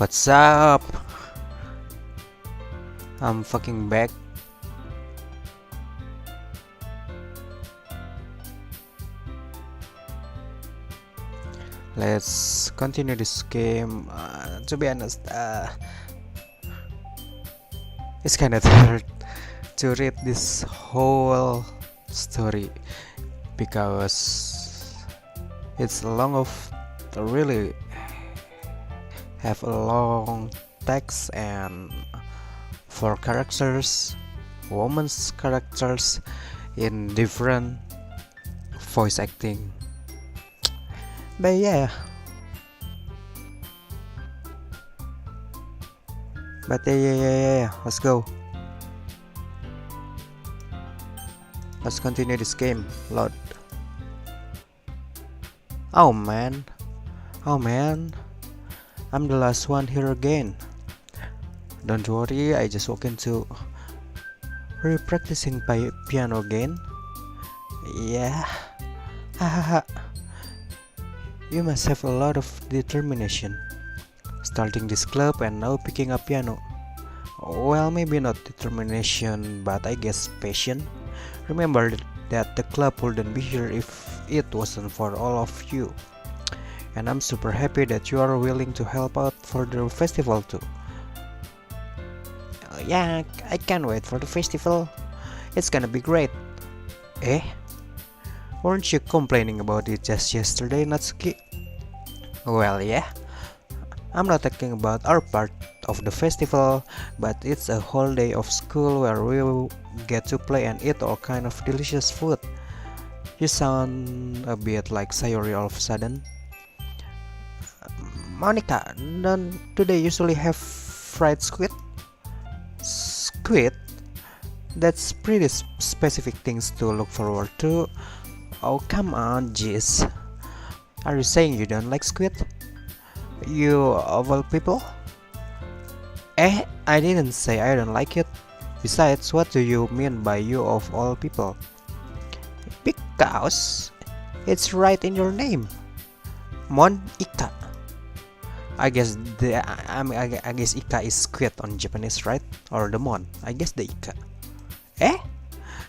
What's up? I'm fucking back. Let's continue this game. To be honest, it's kind of hard to read this whole story because it's long of really have a long text and for characters, women's characters in different voice acting. But yeah, yeah. Let's go. Let's continue this game. Load. Oh man, I'm the last one here again. Don't worry, I just walk into re-practicing piano again. Yeah, hahaha. You must have a lot of determination. Starting this club and now picking up piano. Well, maybe not determination, but I guess passion. Remember that the club wouldn't be here if it wasn't for all of you. And I'm super happy that you are willing to help out for the festival too. Yeah, I can't wait for the festival. It's gonna be great. Eh? Weren't you complaining about it just yesterday, Natsuki? Well, yeah. I'm not talking about our part of the festival, but it's a whole day of school where we get to play and eat all kind of delicious food. You sound a bit like Sayori all of a sudden. Monica, do they usually have fried squid? Squid? That's pretty specific things to look forward to. Oh, come on, jeez. Are you saying you don't like squid? You of all people? I didn't say I don't like it. Besides, what do you mean by you of all people? Because it's right in your name. Mon-ika. I guess I guess ika is squid on Japanese, right? Or the mon. I guess the ika.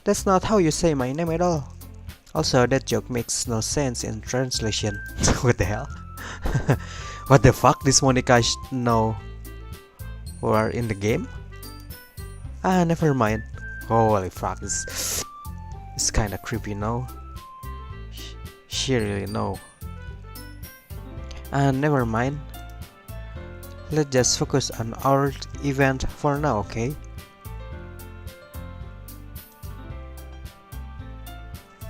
That's not how you say my name at all. Also, that joke makes no sense in translation. What the hell? What the fuck? This Monica know we're in the game? Never mind. Holy fuck, it's kinda creepy now. She really know. Never mind. Let's just focus on our event for now, okay?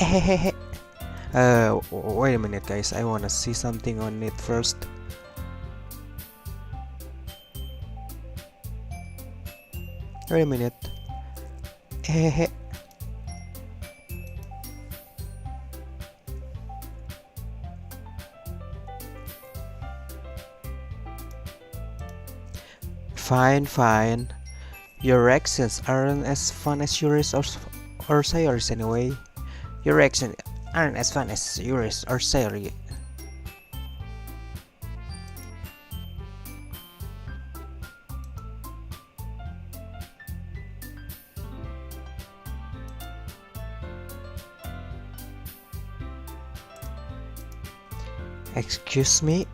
Wait a minute, guys. I wanna see something on it first. Wait a minute. Fine. Your reactions aren't as fun as yours or Sayori's anyway. Your reactions aren't as fun as yours or Sayori. Excuse me?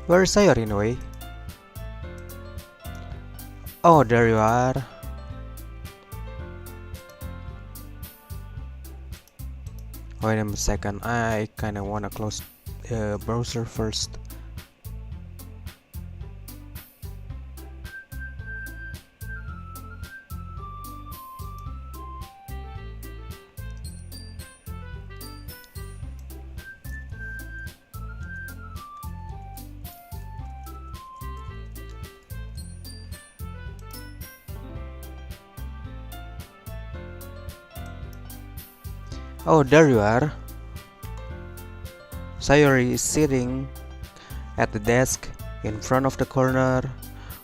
Where's Sayori anyway? Oh, there you are. Wait a second, I kinda wanna close the browser first. Oh, there you are. Sayori is sitting at the desk in front of the corner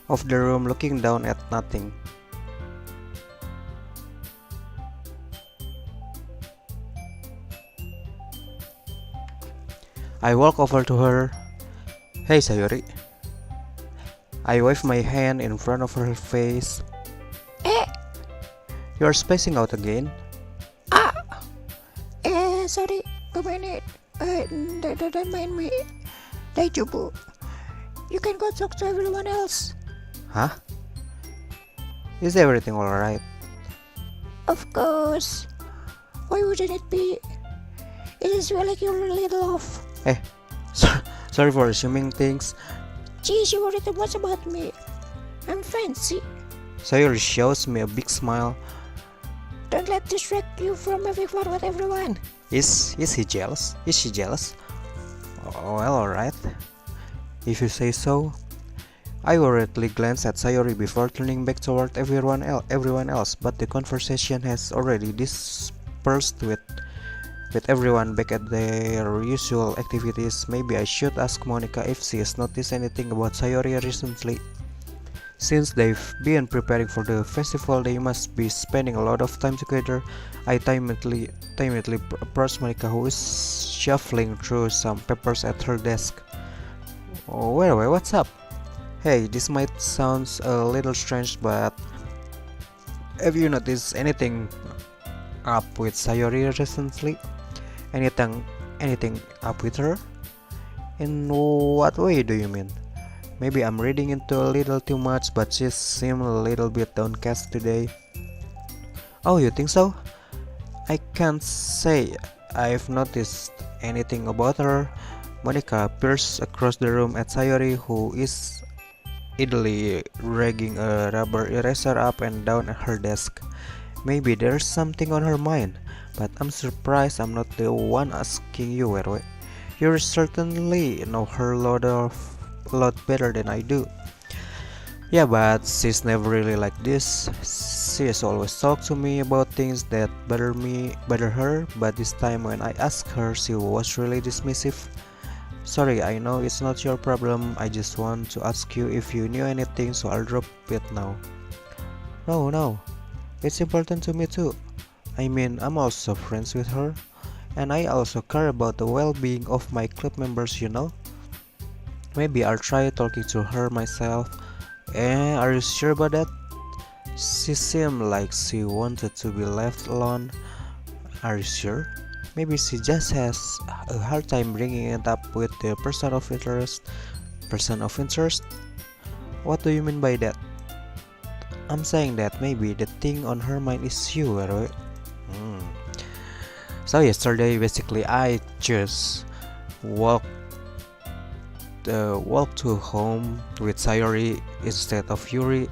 of the room looking down at nothing. I walk over to her. Hey Sayori. I wave my hand in front of her face. Eh, You're spacing out again. ah, sorry, 2 minute. Don't mind me. Daijubu, you can go talk to everyone else. Huh? Is everything alright? Of course. Why wouldn't it be? It is really like you're a little off. Eh, sorry for assuming things. Geez, you worry too much about me. I'm fancy. Sayori shows me a big smile. Don't let this distract you from having fun with everyone. Is he jealous? Is she jealous? Oh, well, alright. If you say so. I worriedly glanced at Sayori before turning back toward everyone else, but the conversation has already dispersed with everyone back at their usual activities. Maybe I should ask Monica if she has noticed anything about Sayori recently. Since they've been preparing for the festival, they must be spending a lot of time together. I timidly approached Monica, who is shuffling through some papers at her desk. Oh, wait, what's up? Hey, this might sound a little strange, but have you noticed anything up with Sayori recently? Anything up with her? In what way do you mean? Maybe I'm reading into a little too much, but she seemed a little bit downcast today. Oh, you think so? I can't say I've noticed anything about her. Monica peers across the room at Sayori, who is idly dragging a rubber eraser up and down at her desk. Maybe there's something on her mind, but I'm surprised I'm not the one asking you, Werwe. You certainly know her a lot better than I do. Yeah, but she's never really like this. She has always talked to me about things that bother her, but this time when I asked her, she was really dismissive. Sorry, I know it's not your problem. I just want to ask you if you knew anything, so I'll drop it now. No, it's important to me too. I mean, I'm also friends with her, and I also care about the well-being of my club members, you know. Maybe I'll try talking to her myself. Are you sure about that? She seemed like she wanted to be left alone. Are you sure? Maybe she just has a hard time bringing it up with the person of interest. Person of interest? What do you mean by that? I'm saying that maybe the thing on her mind is you, right? So yesterday, basically, I just walked to home with Sayori instead of Yuri.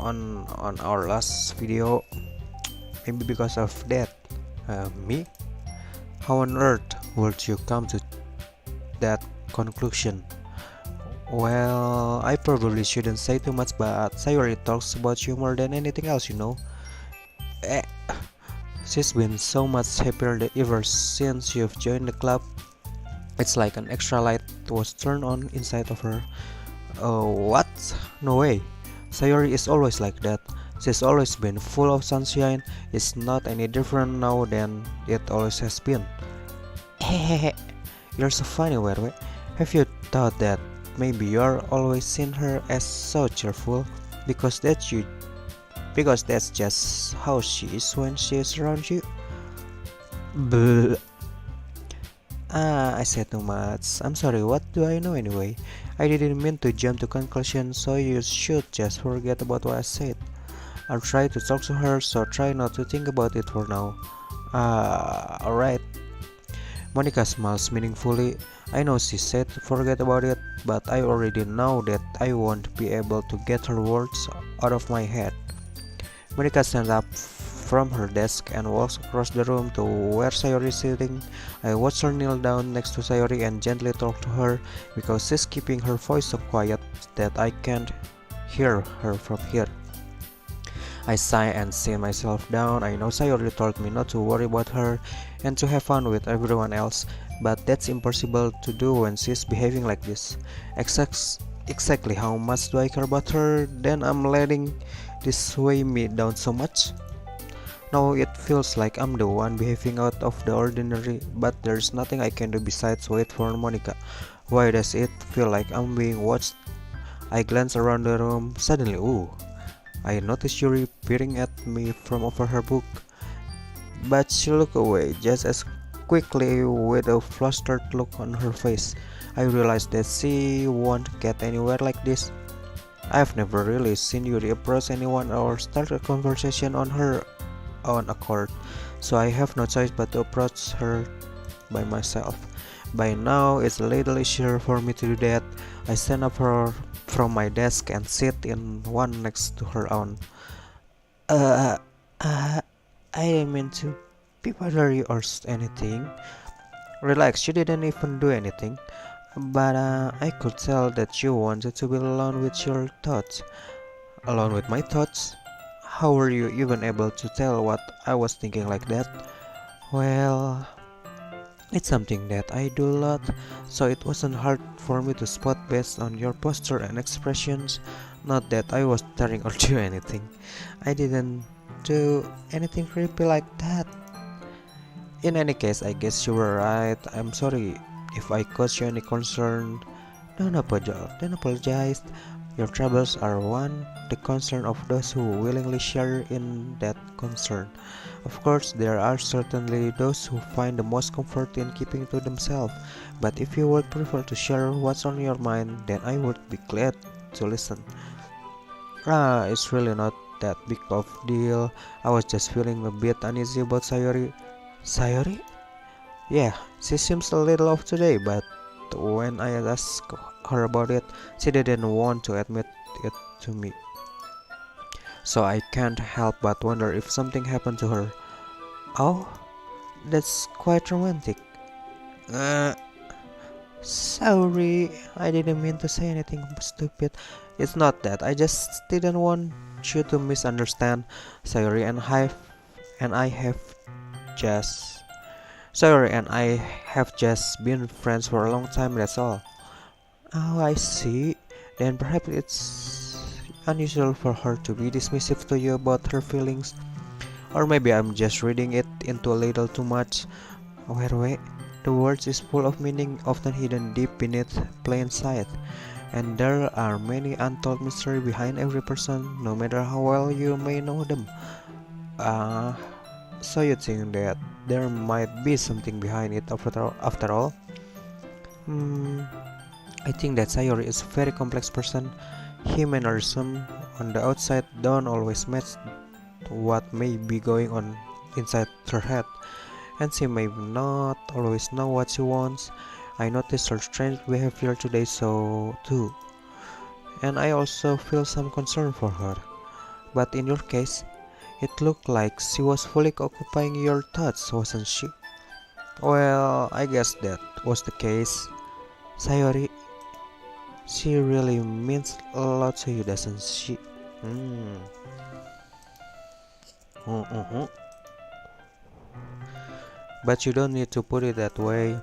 On our last video, maybe because of that. Me? How on earth would you come to that conclusion? Well, I probably shouldn't say too much, but Sayori talks about you more than anything else, you know. She's been so much happier ever since you've joined the club. It's like an extra light was turned on inside of her. What? No way. Sayori is always like that. She's always been full of sunshine. It's not any different now than it always has been. Hehehe. You're so funny, Werwe. Have you thought that maybe you're always seen her as so cheerful? Because that's just how she is when she is around you. Bleh. I said too much. I'm sorry, what do I know anyway? I didn't mean to jump to conclusions, so you should just forget about what I said. I'll try to talk to her, so try not to think about it for now. Alright. Monica smiles meaningfully. I know she said forget about it, but I already know that I won't be able to get her words out of my head. Monica stands up from her desk and walks across the room to where Sayori is sitting. I watch her kneel down next to Sayori and gently talk to her because she's keeping her voice so quiet that I can't hear her from here. I sigh and sit myself down. I know Sayori told me not to worry about her and to have fun with everyone else, but that's impossible to do when she's behaving like this. Exactly how much do I care about her? Then I'm letting this weigh me down so much. Now it feels like I'm the one behaving out of the ordinary, but there's nothing I can do besides wait for Monica. Why does it feel like I'm being watched I glance around the room. Suddenly, I notice Yuri peering at me from over her book. But she looked away just as quickly with a flustered look on her face. I realized that she won't get anywhere like this. I've never really seen Yuri approach anyone or start a conversation on her own accord, so I have no choice but to approach her by myself. By now, it's a little easier for me to do that. I stand up from my desk and sit in one next to her own. Uh, uh, I didn't mean to be bother you or anything. Relax, you didn't even do anything. But I could tell that you wanted to be alone with your thoughts. Alone with my thoughts? How were you even able to tell what I was thinking like that? Well, it's something that I do a lot, so it wasn't hard for me to spot based on your posture and expressions. Not that I was staring or do anything. I didn't do anything creepy like that. In any case, I guess you were right. I'm sorry if I caused you any concern. Don't apologize. Your troubles are the concern of those who willingly share in that concern. Of course, there are certainly those who find the most comfort in keeping to themselves, but if you would prefer to share what's on your mind, then I would be glad to listen. It's really not that big of deal. I was just feeling a bit uneasy about Sayori. Sayori? Yeah, she seems a little off today, but when I asked her about it, she didn't want to admit it to me. So I can't help but wonder if something happened to her. Oh, that's quite romantic. Uh, Sorry, I didn't mean to say anything stupid. It's not that. I just didn't want you to misunderstand. Sayori and I have just Sayori and I have just been friends for a long time, that's all. Oh, I see. Then perhaps it's unusual for her to be dismissive to you about her feelings. Or maybe I'm just reading it into a little too much. Wait. The words is full of meaning, often hidden deep beneath plain sight. And there are many untold mysteries behind every person, no matter how well you may know them. Uh, so you think that there might be something behind it after all? Hmm, I think that Sayori is a very complex person. Her mannerisms on the outside don't always match what may be going on inside her head, and she may not always know what she wants. I noticed her strange behavior today too, and I also feel some concern for her. But in your case, it looked like she was fully occupying your thoughts, wasn't she? Well, I guess that was the case. Sayori, she really means a lot to you, doesn't she? Hmm. Mm-hmm. But you don't need to put it that way.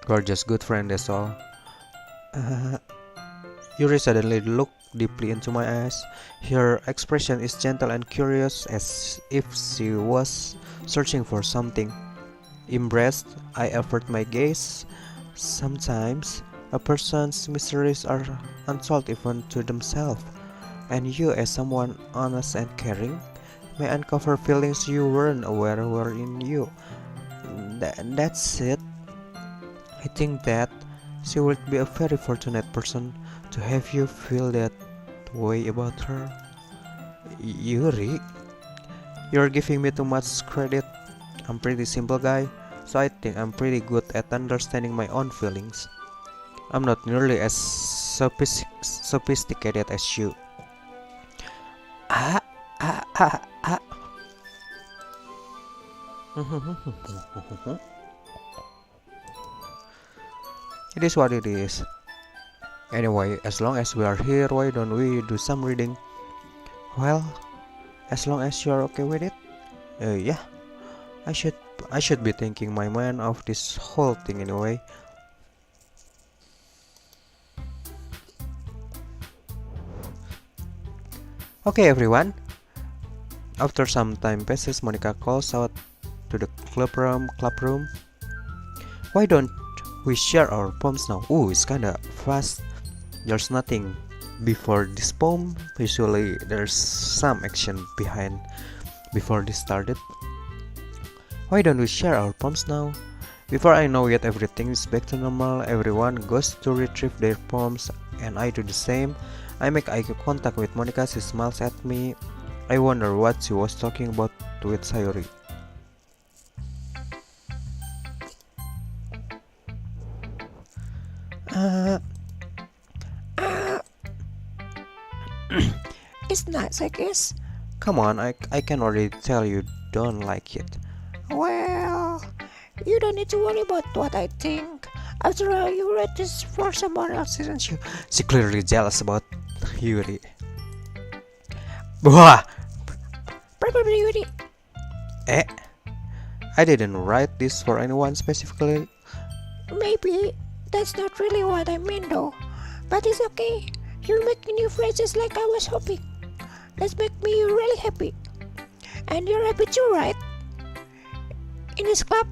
We're just good friends, that's all. Uh, Yuri suddenly looked deeply into my eyes. Her expression is gentle and curious, as if she was searching for something. Impressed, I averted my gaze. Sometimes, a person's mysteries are untold even to themselves, and you, as someone honest and caring, may uncover feelings you weren't aware were in you. That's it. I think that she would be a very fortunate person to have you feel that way about her. Yuri, you're giving me too much credit. I'm pretty simple guy, so I think I'm pretty good at understanding my own feelings. I'm not nearly as sophisticated as you. Ah, ah, ah, ah. It is what it is. Anyway, as long as we are here, why don't we do some reading? Well, as long as you're okay with it. Yeah, I should be thinking my mind of this whole thing anyway. Okay, everyone. After some time passes, Monica calls out to the club room. Why don't we share our poems now? Ooh, it's kinda fast. There's nothing before this poem, usually there's some action behind before this started. Why don't we share our poems now? Before I know it, everything is back to normal. Everyone goes to retrieve their poems, and I do the same. I make eye contact with Monica. She smiles at me. I wonder what she was talking about with Sayori. Uh, it's nice, I guess. Come on, I can already tell you don't like it. Well, you don't need to worry about what I think. After all, you read this for someone else, didn't you? She clearly jealous about Yuri. Wah! Probably Yuri. Eh? I didn't write this for anyone specifically. Maybe that's not really what I mean, though. But it's okay. You're making new phrases like I was hoping. Let's make me really happy. And you're happy too, right? In this club?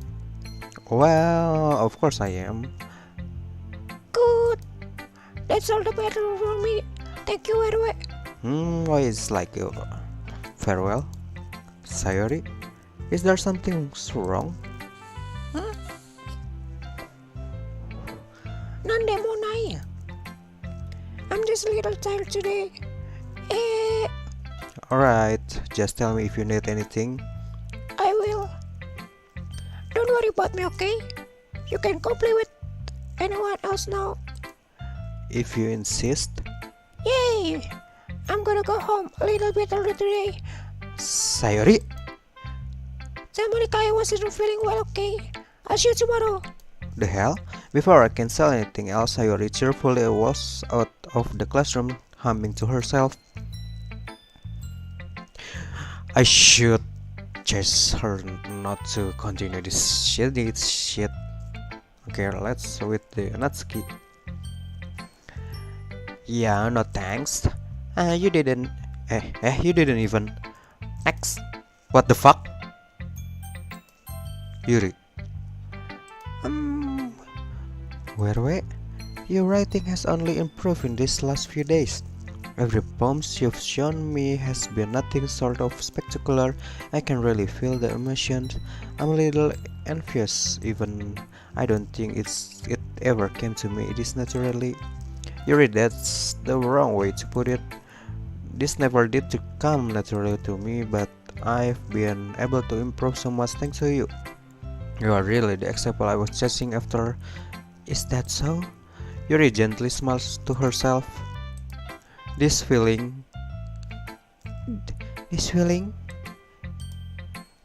Well, of course I am. Good. That's all the better for me. Thank you, anyway. Why is like a farewell? Sayori? Is there something wrong? Huh? Nandemonai. I'm just a little tired today. Alright, just tell me if you need anything. I will. Don't worry about me, okay? You can go play with anyone else now. If you insist. Yay! I'm gonna go home a little bit early today. Sayori? Tell Monica I wasn't feeling well, okay? I'll see you tomorrow. The hell? Before I can say anything else, Sayori cheerfully walks out of the classroom, humming to herself. I should chase her not to continue this shit. Okay, let's with the Natsuki. Yeah, no thanks. You didn't. You didn't even. X. What the fuck? Yuri. Where? Your writing has only improved in these last few days. Every poem you've shown me has been nothing short of spectacular. I can really feel the emotions. I'm a little envious even. I don't think it ever came to me this naturally. Yuri, that's the wrong way to put it. This never did to come naturally to me, but I've been able to improve so much thanks to you. You are really the example I was chasing after. Is that so? Yuri gently smiles to herself. This feeling.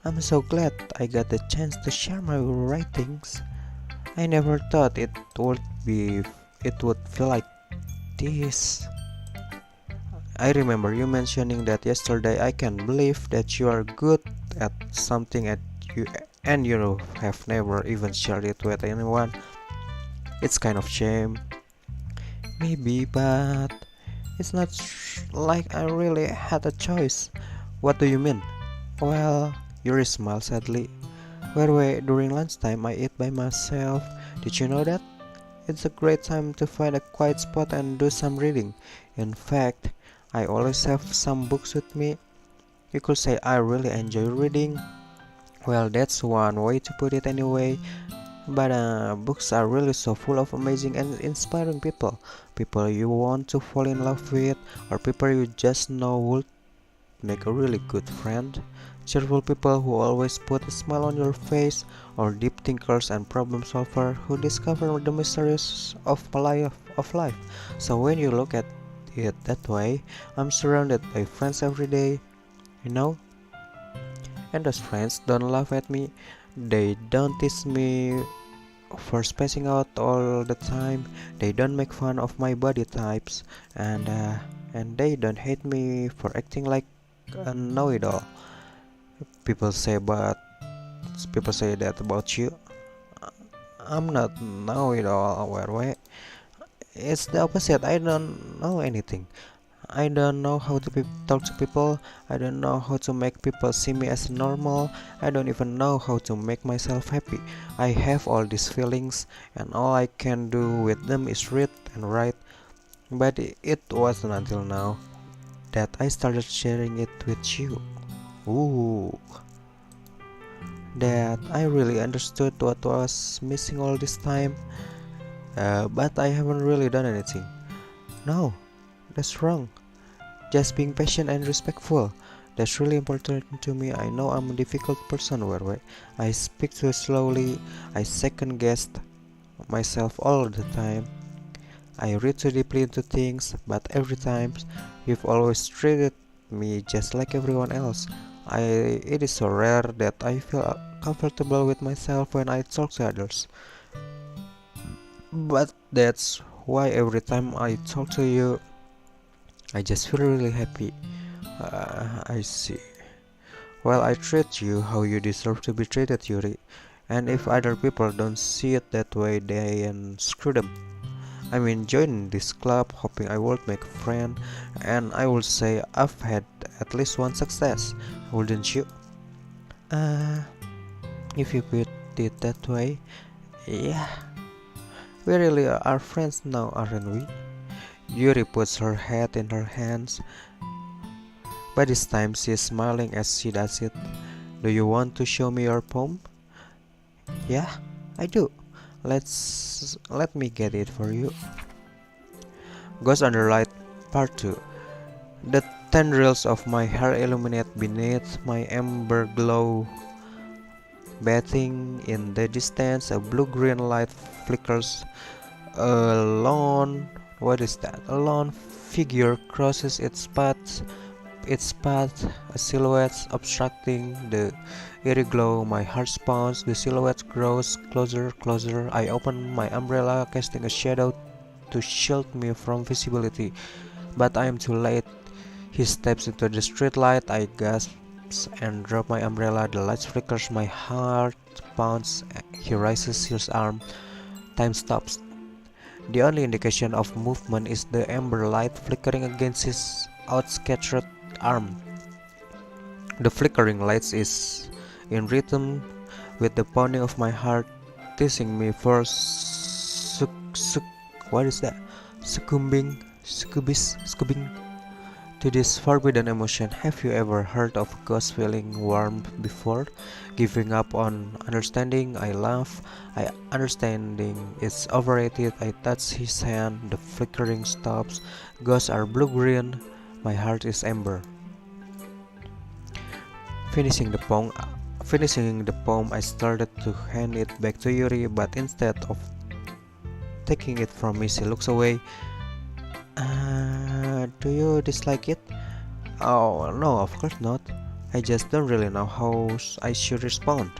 I'm so glad I got the chance to share my writings. I never thought it would feel like this. I remember you mentioning that yesterday. I can believe that you are good at something and you have never even shared it with anyone. It's kind of shame. Maybe, but it's not like I really had a choice. What do you mean? Well, Yuri smiled sadly. During lunchtime I eat by myself. Did you know that? It's a great time to find a quiet spot and do some reading. In fact, I always have some books with me. You could say I really enjoy reading. Well, that's one way to put it anyway. But books are really so full of amazing and inspiring people. People you want to fall in love with, or people you just know would make a really good friend. Cheerful people who always put a smile on your face, or deep thinkers and problem solvers who discover the mysteries of life. So when you look at it that way, I'm surrounded by friends every day, you know? And those friends don't laugh at me. They don't tease me for spacing out all the time. They don't make fun of my body types, and they don't hate me for acting like a know-it-all. People say that about you. I'm not know-it-all. Where? It's the opposite. I don't know anything. I don't know how to talk to people. I don't know how to make people see me as normal. I don't even know how to make myself happy. I have all these feelings, and all I can do with them is read and write. But it wasn't until now that I started sharing it with you. Ooh, that I really understood what was missing all this time. But I haven't really done anything. No, that's wrong. Just being patient and respectful. That's really important to me. I know I'm a difficult person where I speak too slowly. I second guess myself all the time. I read too deeply into things, but every time you've always treated me just like everyone else. It is so rare that I feel comfortable with myself when I talk to others. But that's why every time I talk to you, I just feel really happy. I see. Well, I treat you how you deserve to be treated, Yuri. And if other people don't see it that way, then screw them. I mean, join this club, hoping I will make a friend, and I will say I've had at least one success, wouldn't you? Uh, if you put it that way, yeah. We really are friends now, aren't we? Yuri puts her head in her hands, but this time she is smiling as she does it. Do you want to show me your poem? Yeah, I do. Let me get it for you. Ghost under Light Part 2. The tendrils of my hair illuminate beneath my amber glow. Bathing in the distance, a blue-green light flickers. A lone, what is that? A lone figure crosses its path, a silhouette obstructing the eerie glow. My heart pounds, the silhouette grows closer. I open my umbrella, casting a shadow to shield me from visibility. But I am too late. He steps into the streetlight. I gasp and drop my umbrella. The light flickers, my heart pounds. He raises his arm. Time stops. The only indication of movement is the amber light flickering against his outstretched arm. The flickering light is in rhythm with the pounding of my heart, teasing me for what is that? Succumbing to this forbidden emotion. Have you ever heard of a ghost feeling warm before? Giving up on understanding? I laugh. Understanding is overrated. I touch his hand. The flickering stops. Ghosts are blue-green. My heart is amber. Finishing the poem, I started to hand it back to Yuri, but instead of taking it from me, she looks away. Do you dislike it? Oh, no, of course not. I just don't really know how I should respond.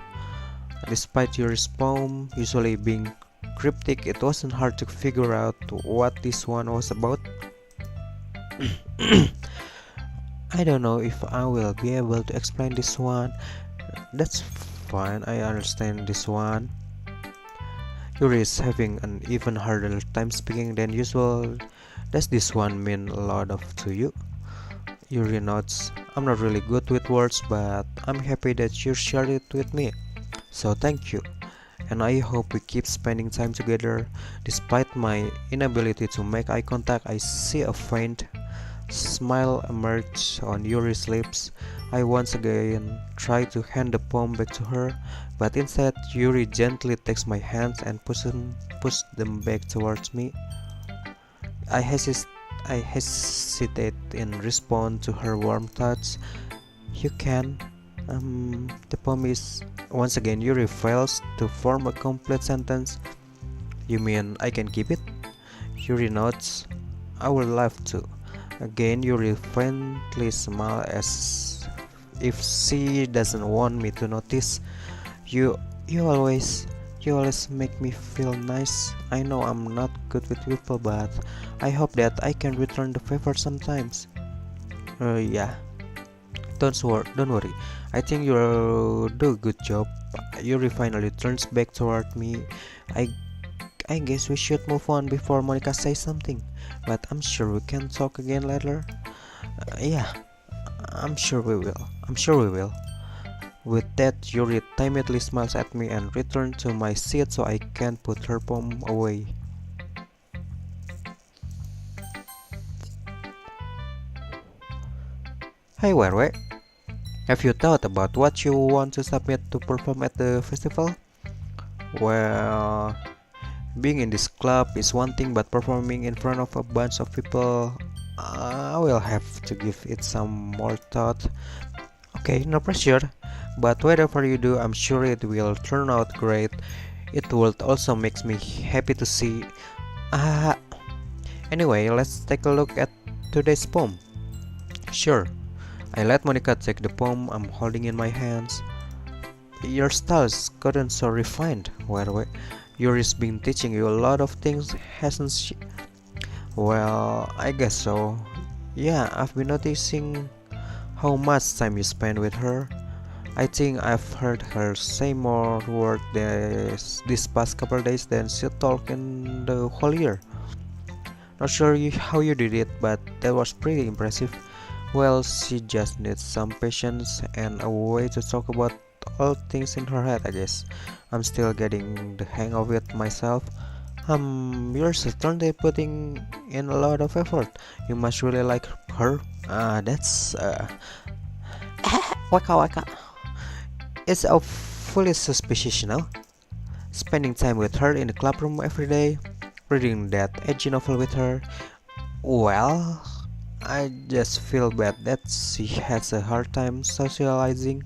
Despite Yuri's poem usually being cryptic, it wasn't hard to figure out what this one was about. I don't know if I will be able to explain this one. That's fine, I understand this one. Yuri is having an even harder time speaking than usual. Does this one mean a lot to you? Yuri nods. I'm not really good with words, but I'm happy that you shared it with me. So thank you. And I hope we keep spending time together. Despite my inability to make eye contact, I see a faint smile emerge on Yuri's lips. I once again try to hand the poem back to her, but instead Yuri gently takes my hands and pushes them back towards me. I hesitate in response to her warm touch. You can. The poem is once again Yuri fails to form a complete sentence. You mean I can keep it? Yuri nods. I would love to. Again, Yuri friendly smile as if she doesn't want me to notice. You you always make me feel nice. I know I'm not good with people, but I hope that I can return the favor sometimes. Yeah. Don't worry. I think you'll do a good job. Yuri finally turns back toward me. I I guess we should move on before Monica says something. But I'm sure we can talk again later. Yeah, I'm sure we will. With that, Yuri timidly smiles at me and returns to my seat so I can put her poem away. Hey, wait. Have you thought about what you want to submit to perform at the festival? Well, being in this club is one thing, but performing in front of a bunch of people, I will have to give it some more thought. Okay, no pressure, but whatever you do, I'm sure it will turn out great. It will also makes me happy to see. Ah, anyway, let's take a look at today's poem. Sure, I let Monica take the poem I'm holding in my hands. Your style is gotten so refined. Wait. Yuri's been teaching you a lot of things, hasn't she? Well, I guess so. Yeah, I've been noticing how much time you spend with her. I think I've heard her say more words this past couple days than she talked in the whole year. Not sure how you did it, but that was pretty impressive. Well, she just needs some patience and a way to talk about all things in her head, I guess. I'm still getting the hang of it myself. You're certainly putting in a lot of effort. You must really like her. That's waka. It's awfully suspicious, you know? Spending time with her in the clubroom every day, reading that edgy novel with her. Well, I just feel bad that she has a hard time socializing.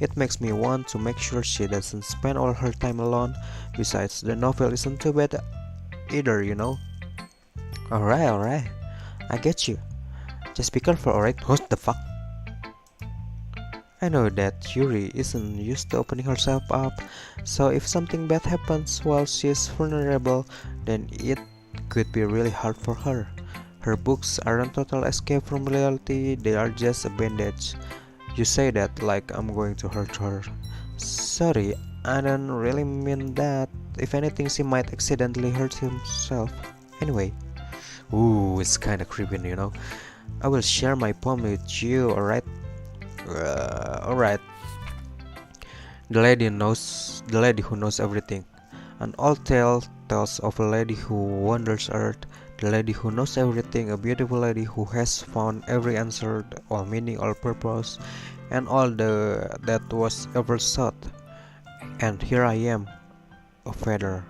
It makes me want to make sure she doesn't spend all her time alone. Besides, the novel isn't too bad either, you know? Alright. I get you. Just be careful, alright? What the fuck? I know that Yuri isn't used to opening herself up, so if something bad happens while she is vulnerable, then it could be really hard for her. Her books aren't total escape from reality, they are just a bandage. You say that like I'm going to hurt her. Sorry, I don't really mean that. If anything, she might accidentally hurt himself. Anyway, ooh, it's kinda creepy, you know. I will share my poem with you, alright? Alright. The lady who knows everything. An old tale tells of a lady who wanders earth. The lady who knows everything, a beautiful lady who has found every answer, all meaning, all purpose, and all that was ever sought. And here I am, a feather,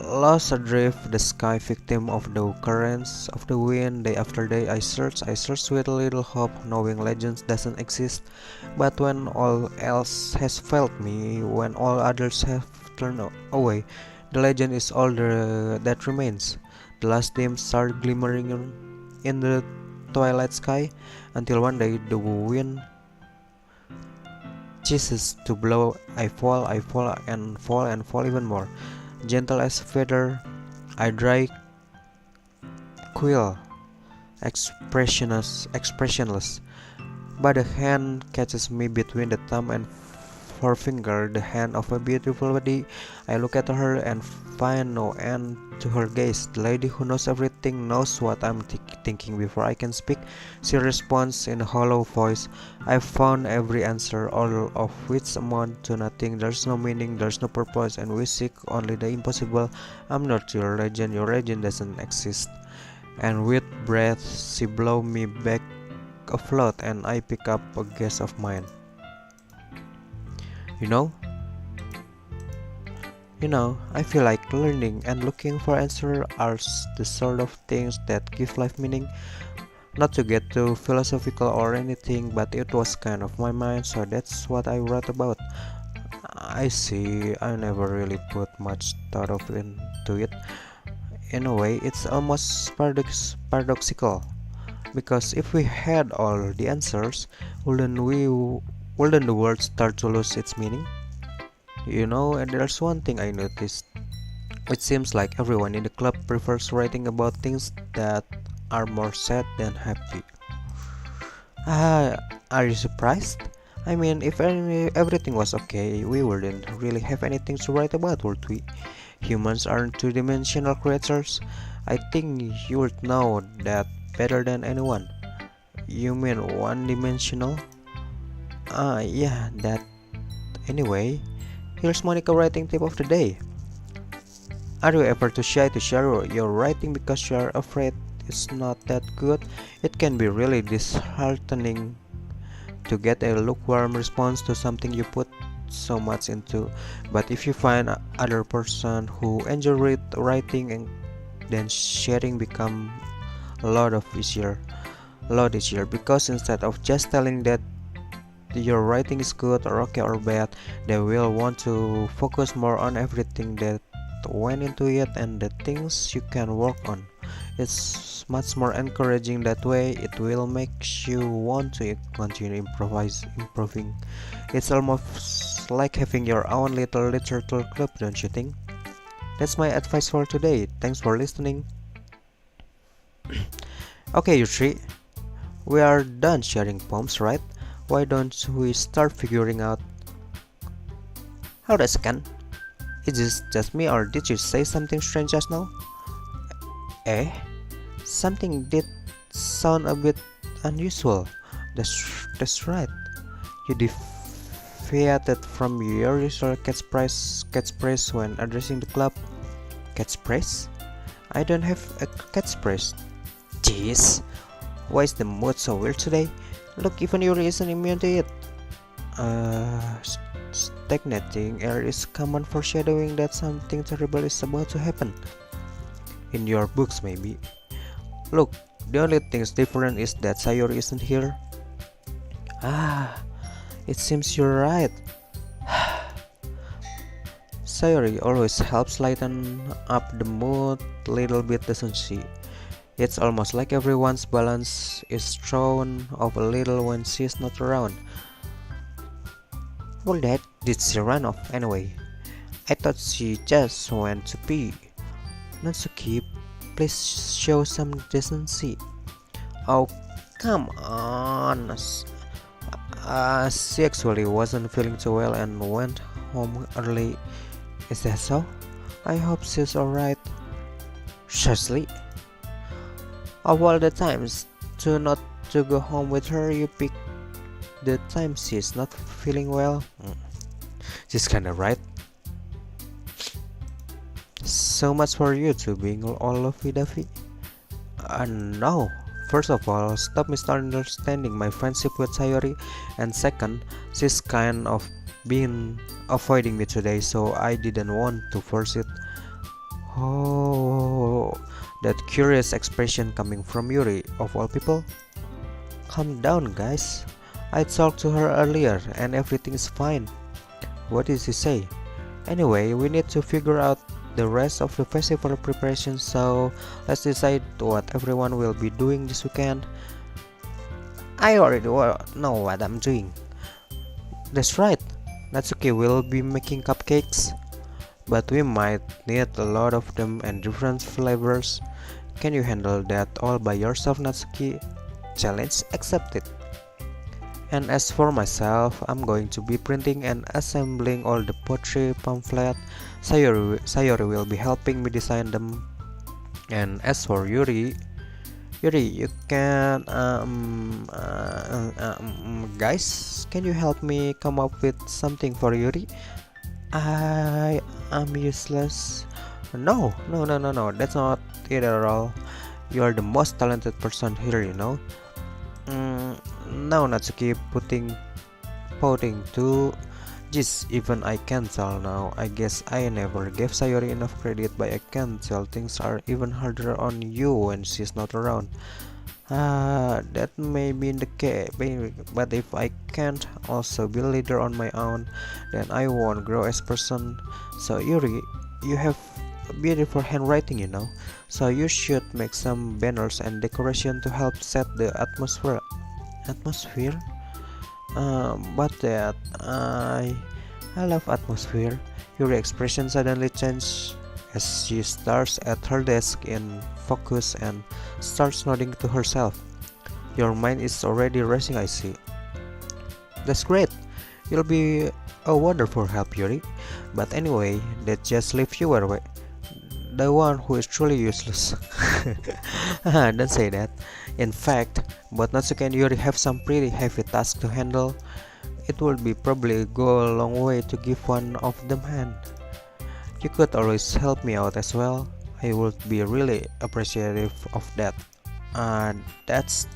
lost adrift the sky, victim of the currents of the wind. Day after day I search with a little hope, knowing legends doesn't exist. But when all else has failed me, when all others have turned away, the legend is all that remains. The last dim star glimmering in the twilight sky, until one day the wind ceases to blow. I fall and fall even more. Gentle as feather, I dry quill, expressionless. But a hand catches me between the thumb and forefinger, the hand of a beautiful lady. I look at her and find no end to her gaze. The lady who knows everything knows what I'm thinking before I can speak. She responds in a hollow voice. I've found every answer, all of which amount to nothing. There's no meaning, there's no purpose, and we seek only the impossible. I'm not your legend doesn't exist. And with breath, she blow me back afloat, and I pick up a guess of mine. You know, I feel like learning and looking for answers are the sort of things that give life meaning. Not to get too philosophical or anything, but it was kind of my mind, so that's what I wrote about. I see, I never really put much thought into it. In a way, it's almost paradoxical, because if we had all the answers, wouldn't the world start to lose its meaning? You know, and there's one thing I noticed. It seems like everyone in the club prefers writing about things that are more sad than happy. Are you surprised? I mean, if everything was okay, we wouldn't really have anything to write about, would we? Humans aren't two-dimensional creatures. I think you would know that better than anyone. You mean one-dimensional? Yeah, that. Anyway, here's Monica writing tip of the day. Are you ever too shy to share your writing because you are afraid is not that good, it can be really disheartening to get a lukewarm response to something you put so much into. But if you find other person who enjoy writing, and then sharing become a lot easier, because instead of just telling that your writing is good or okay or bad, they will want to focus more on everything that went into it and the things you can work on. It's much more encouraging that way. It will make you want to continue improving. It's almost like having your own little literature club, don't you think? That's my advice for today. Thanks for listening. Okay, you three, we are done sharing poems, right? Why don't we start figuring out how to scan? Is this just me, or did you say something strange just now? Eh? Something did sound a bit unusual. That's right. You deviated from your usual catchphrase when addressing the club. Catchphrase? I don't have a catchphrase. Jeez, why is the mood so weird today? Look, even Yuri isn't immune to it. Stagnating air is common foreshadowing that something terrible is about to happen. In your books, maybe. Look, the only thing different is that Sayori isn't here. Ah, it seems you're right. Sayori always helps lighten up the mood a little bit, doesn't she? It's almost like everyone's balance is thrown off a little when she's not around. Well, did she run off anyway? I thought she just went to pee. Natsuki, please show some decency. Oh, come on. She actually wasn't feeling too well and went home early. Is that so? I hope she's alright. Seriously? Of all the times to not to go home with her, you pick the time she's not feeling well. She's kinda right. So much for you two being all lovey-dovey. No. First of all, stop misunderstanding my friendship with Sayori, and second, she's kind of been avoiding me today, so I didn't want to force it. Oh, that curious expression coming from Yuri, of all people. Calm down, guys. I talked to her earlier and everything's fine. What did she say? Anyway, we need to figure out the rest of the festival preparation, so let's decide what everyone will be doing this weekend. I already know what I'm doing. That's right. Natsuki will be making cupcakes, but we might need a lot of them and different flavors. Can you handle that all by yourself, Natsuki? Challenge accepted. And as for myself, I'm going to be printing and assembling all the poetry pamphlet. Sayori will be helping me design them. And as for Yuri, you can guys, can you help me come up with something for Yuri? I am useless. No, that's not it at all. You are the most talented person here, you know. Now Natsuki pouting too. Jeez, even I can tell now. I guess I never gave Sayori enough credit, but I can tell things are even harder on you when she's not around. That may be the case, but if I can't also be a leader on my own, then I won't grow as person. So Yuri, you have beautiful handwriting, you know, so you should make some banners and decoration to help set the atmosphere. But that I love atmosphere. Your expression suddenly changed as she stares at her desk in focus and starts nodding to herself. Your mind is already racing, I see. That's great. You'll be a wonderful help, Yuri. But anyway, that just leaves you away. The one who is truly useless. Don't say that. In fact, both Natsuki and Yuri have some pretty heavy tasks to handle. It would be probably go a long way to give one of them a hand. You could always help me out as well. I would be really appreciative of that. Uh, that's.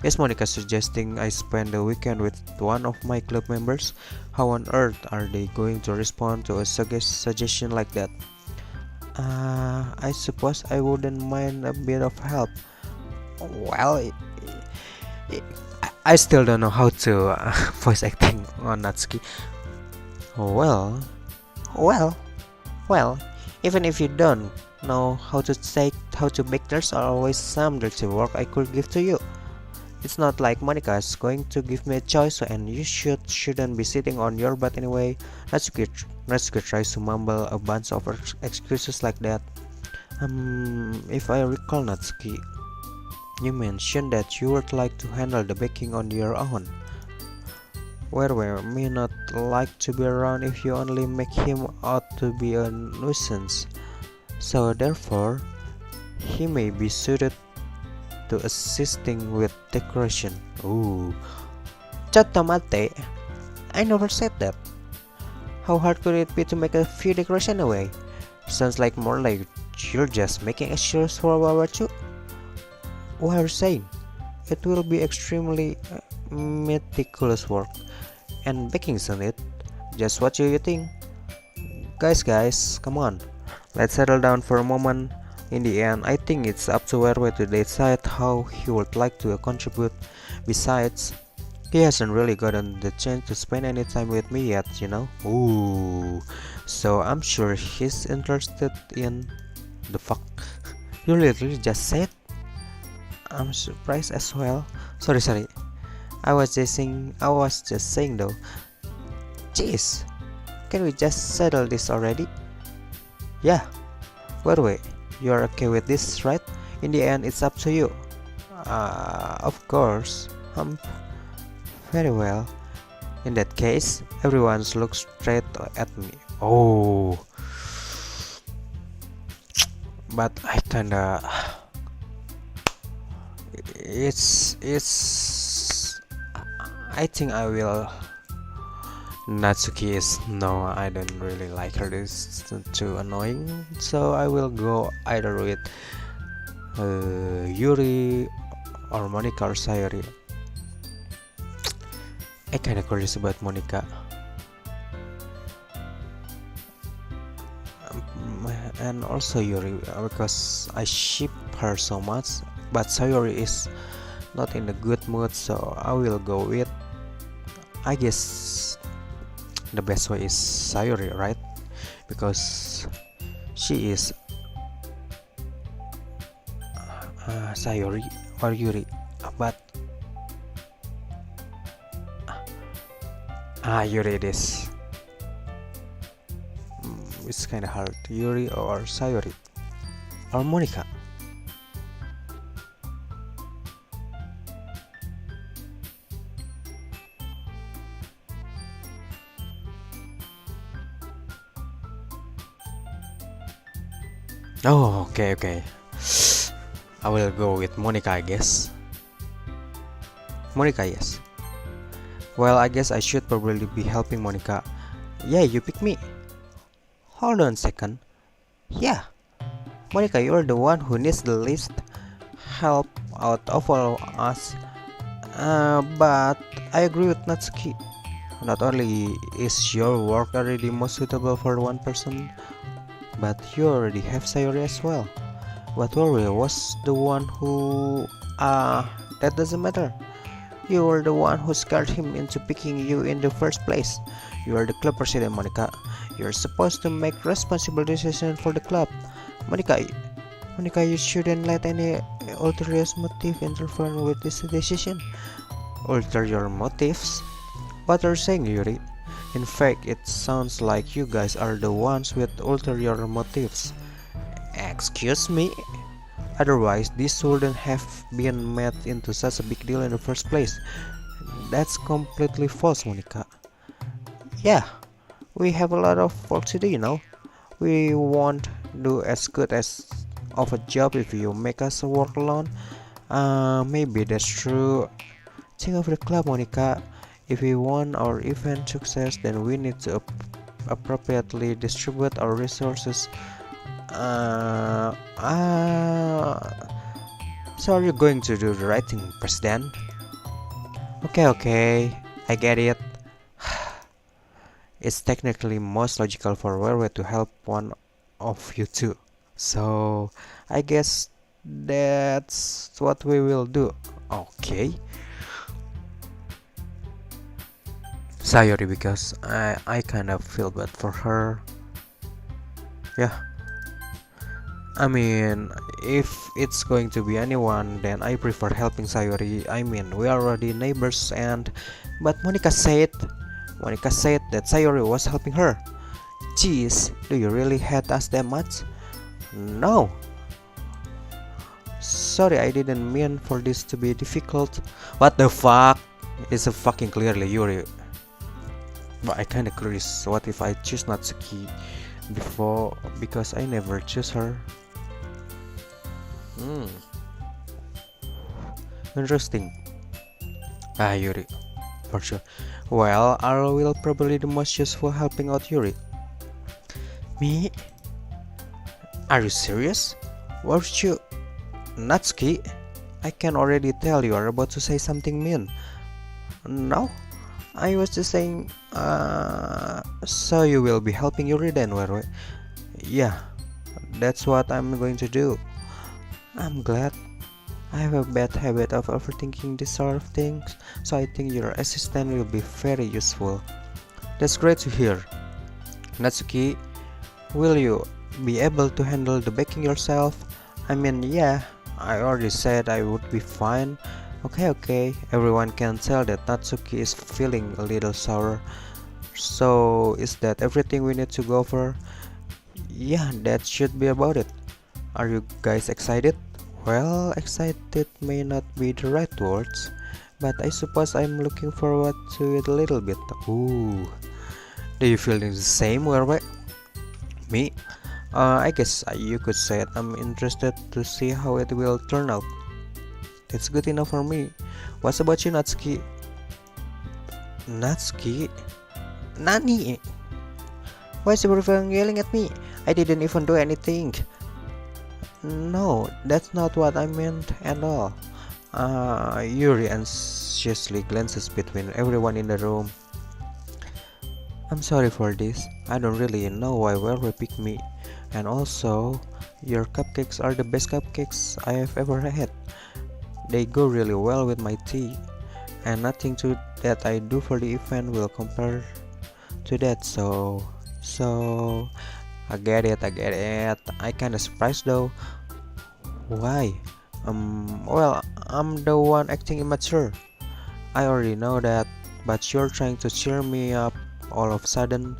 Is Monica suggesting I spend the weekend with one of my club members? How on earth are they going to respond to a suggestion like that? I suppose I wouldn't mind a bit of help. Well, I still don't know how to voice acting on Natsuki. Well, well, well. Even if you don't know how to bake, there's always some dirty work I could give to you. It's not like Monica is going to give me a choice, and you shouldn't be sitting on your butt anyway. Natsuki tries to mumble a bunch of excuses like that. If I recall, Natsuki, you mentioned that you would like to handle the baking on your own. Werwer may not like to be around if you only make him out to be a nuisance, so therefore, he may be suited to assisting with decoration. Ooh. Chotomate? I never said that. How hard could it be to make a few decoration away? Sounds like more like you're just making extras for barbecue. What are you saying? It will be extremely meticulous work. And baking's on it. Just what you think? Guys, come on. Let's settle down for a moment. In the end, I think it's up to Werwe to decide how he would like to contribute. Besides, he hasn't really gotten the chance to spend any time with me yet, you know? Ooh. So I'm sure he's interested in the fuck. You literally just said? I'm surprised as well. Sorry. I was just saying though. Jeez. Can we just settle this already? Yeah. By the way, you're okay with this, right? In the end, it's up to you. Of course. Very well. In that case, everyone looks straight at me. Oh. But I kinda... It's... I think I will... Natsuki is... No, I don't really like her. It's too annoying. So I will go either with Yuri or Monica or Sayori. I kinda curious about Monica. And also Yuri, because I ship her so much. But Sayori is not in a good mood, so I will go with... I guess the best way is Sayori, right? Because she is Sayori or Yuri, but Yuri it is. It's kinda hard. Yuri or Sayori or Monica. Oh, okay. I will go with Monica, I guess. Monica, yes. Well, I guess I should probably be helping Monica. Yeah, you pick me. Hold on a second. Yeah, Monica, you're the one who needs the least help out of all of us. But I agree with Natsuki. Not only is your work already most suitable for one person, but you already have Sayori as well. But Warrior was the one who... that doesn't matter. You were the one who scared him into picking you in the first place. You are the club president, Monica. You're supposed to make responsible decisions for the club. Monica, you shouldn't let any ulterior motive interfere with this decision. Ulterior motives? What are you saying, Yuri? In fact, it sounds like you guys are the ones with ulterior motives. Excuse me? Otherwise, this wouldn't have been made into such a big deal in the first place. That's completely false, Monica. Yeah, we have a lot of work to do, you know. We won't do as good as of a job if you make us work alone. Maybe that's true. Think of the club, Monica. If we want our event success, then we need to appropriately distribute our resources. So are you going to do the right thing, President? Okay, I get it. It's technically most logical for Werewolf to help one of you two. So I guess that's what we will do. Okay. Sayori, because I kind of feel bad for her. Yeah. I mean, if it's going to be anyone, then I prefer helping Sayori. I mean, we are already neighbors and... But Monica said that Sayori was helping her. Jeez, do you really hate us that much? No. Sorry, I didn't mean for this to be difficult. What the fuck? It's a fucking clearly Yuri. But I kinda curious, what if I choose Natsuki before, because I never choose her? Interesting. Yuri, for sure. Well, I will probably the most useful helping out Yuri. Me? Are you serious? Weren't you... Natsuki? I can already tell you are about to say something mean. No? I was just saying, so you will be helping Yuri then, Werwe? Yeah, that's what I'm going to do. I'm glad. I have a bad habit of overthinking this sort of things, so I think your assistant will be very useful. That's great to hear. Natsuki, will you be able to handle the baking yourself? I mean, yeah, I already said I would be fine. Okay, everyone can tell that Natsuki is feeling a little sour. So, is that everything we need to go over? Yeah, that should be about it. Are you guys excited? Well, excited may not be the right words, but I suppose I'm looking forward to it a little bit. Ooh. Do you feel the same, Werwe? Me? I guess you could say it. I'm interested to see how it will turn out. That's good enough for me. What about you, Natsuki? Natsuki? Nani? Why is everyone yelling at me? I didn't even do anything. No, that's not what I meant at all. Yuri anxiously glances between everyone in the room. I'm sorry for this. I don't really know why Werwe picked me. And also, your cupcakes are the best cupcakes I have ever had. They go really well with my tea. And nothing to that I do for the event will compare to that, so I get it. I kinda surprised though. Why? Well, I'm the one acting immature. I already know that, but you're trying to cheer me up all of a sudden.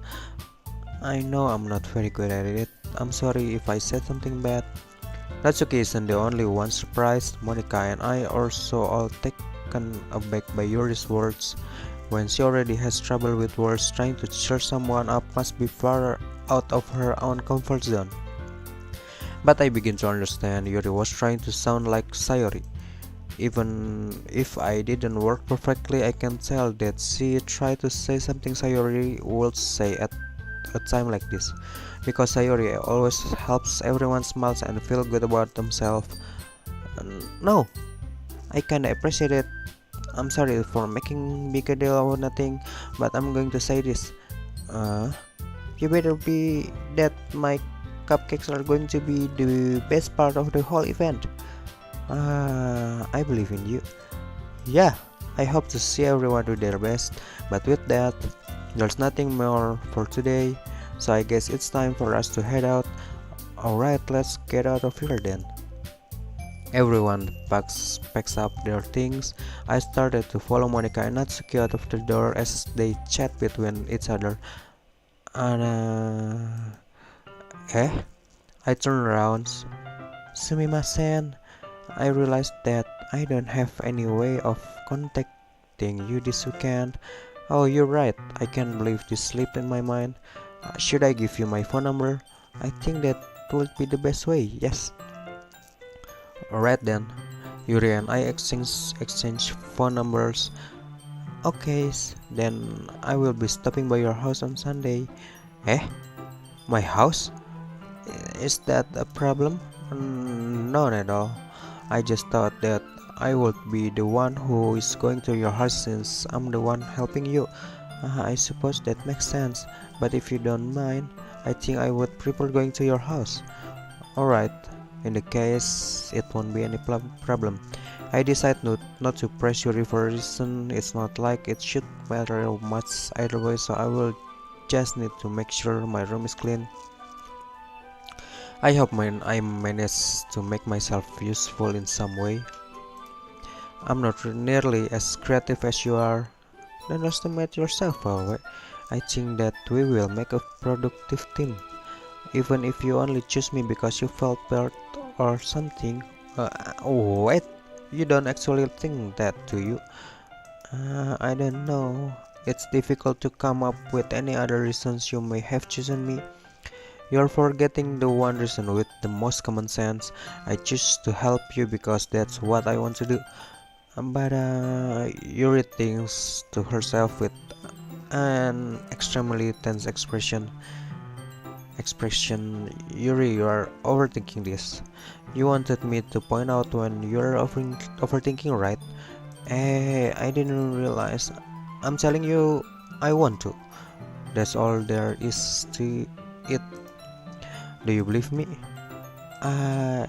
I know I'm not very good at it. I'm sorry if I said something bad. Natsuki isn't the only one surprised. Monica and I are also all taken aback by Yuri's words. When she already has trouble with words, trying to cheer someone up must be far out of her own comfort zone. But I begin to understand Yuri was trying to sound like Sayori. Even if I didn't work perfectly, I can tell that she tried to say something Sayori would say at a time like this. Because Sayori always helps everyone smile and feel good about themselves. No, I kinda appreciate it. I'm sorry for making big a deal about nothing, but I'm going to say this. You better be that my cupcakes are going to be the best part of the whole event. I believe in you. Yeah, I hope to see everyone do their best, but with that, there's nothing more for today, so I guess it's time for us to head out. Alright, let's get out of here then. Everyone packs up their things. I started to follow Monica and Natsuki out of the door as they chat between each other. And I turned around. Sumimasen. I realized that I don't have any way of contacting you this weekend. Oh, you're right. I can't believe this slipped in my mind. Should I give you my phone number? I think that would be the best way. Yes. Alright then. Yuri and I exchange phone numbers. Okay, then I will be stopping by your house on Sunday. My house? Is that a problem? No, not at all. I just thought that I would be the one who is going to your house since I'm the one helping you. I suppose that makes sense, but if you don't mind, I think I would prefer going to your house. Alright, in the case, it won't be any problem. I decide not to press you for a reason. It's not like it should matter much either way, so I will just need to make sure my room is clean. I hope I manage to make myself useful in some way. I'm not nearly as creative as you are. Don't estimate yourself, however. I think that we will make a productive team. Even if you only choose me because you felt bored or something. Oh, wait, you don't actually think that, do you? I don't know. It's difficult to come up with any other reasons you may have chosen me. You're forgetting the one reason with the most common sense. I choose to help you because that's what I want to do. But Yuri thinks to herself with an extremely tense expression. Yuri, you are overthinking this. You wanted me to point out when you're overthinking, right? I didn't realize. I'm telling you, I want to. That's all there is to it. Do you believe me?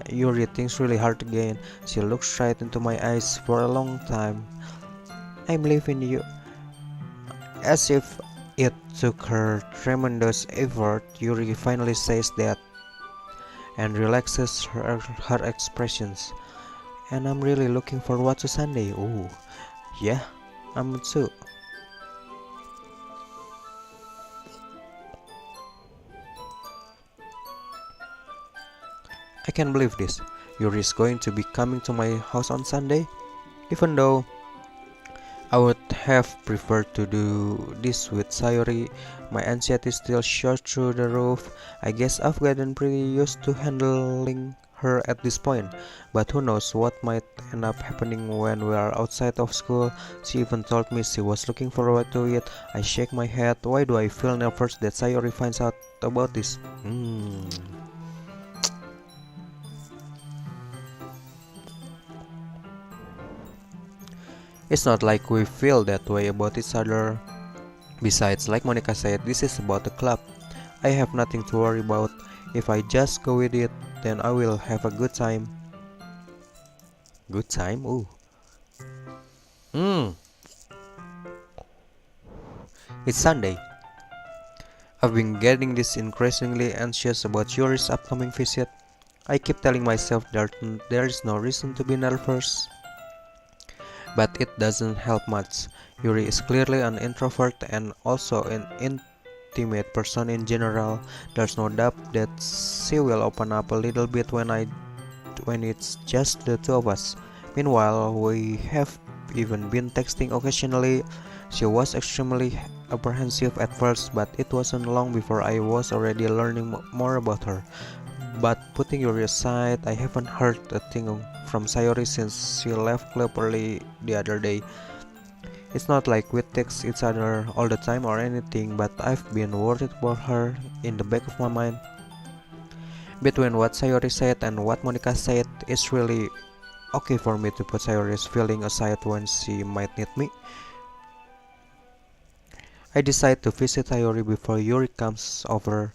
Yuri thinks really hard again. She looks right into my eyes for a long time. I believe in you. As if it took her tremendous effort, Yuri finally says that and relaxes her expressions. And I'm really looking forward to Sunday. Oh, yeah, I'm too. I can't believe this. Yuri is going to be coming to my house on Sunday, even though I would have preferred to do this with Sayori. My anxiety still shot through the roof. I guess I've gotten pretty used to handling her at this point, but who knows what might end up happening when we are outside of school. She even told me she was looking forward to it. I shake my head. Why do I feel nervous that Sayori finds out about this? It's not like we feel that way about each other. Besides, like Monica said, this is about the club. I have nothing to worry about. If I just go with it, then I will have a good time. Good time? Ooh. Hmm. It's Sunday. I've been getting this increasingly anxious about Yuri's upcoming visit. I keep telling myself that there is no reason to be nervous, but it doesn't help much. Yuri is clearly an introvert and also an intimate person in general. There's no doubt that she will open up a little bit when it's just the two of us. Meanwhile, we have even been texting occasionally. She was extremely apprehensive at first, but it wasn't long before I was already learning more about her. But putting Yuri aside, I haven't heard a thing from Sayori since she left club early the other day. It's not like we text each other all the time or anything, but I've been worried about her in the back of my mind. Between what Sayori said and what Monica said, it's really okay for me to put Sayori's feeling aside when she might need me. I decide to visit Sayori before Yuri comes over.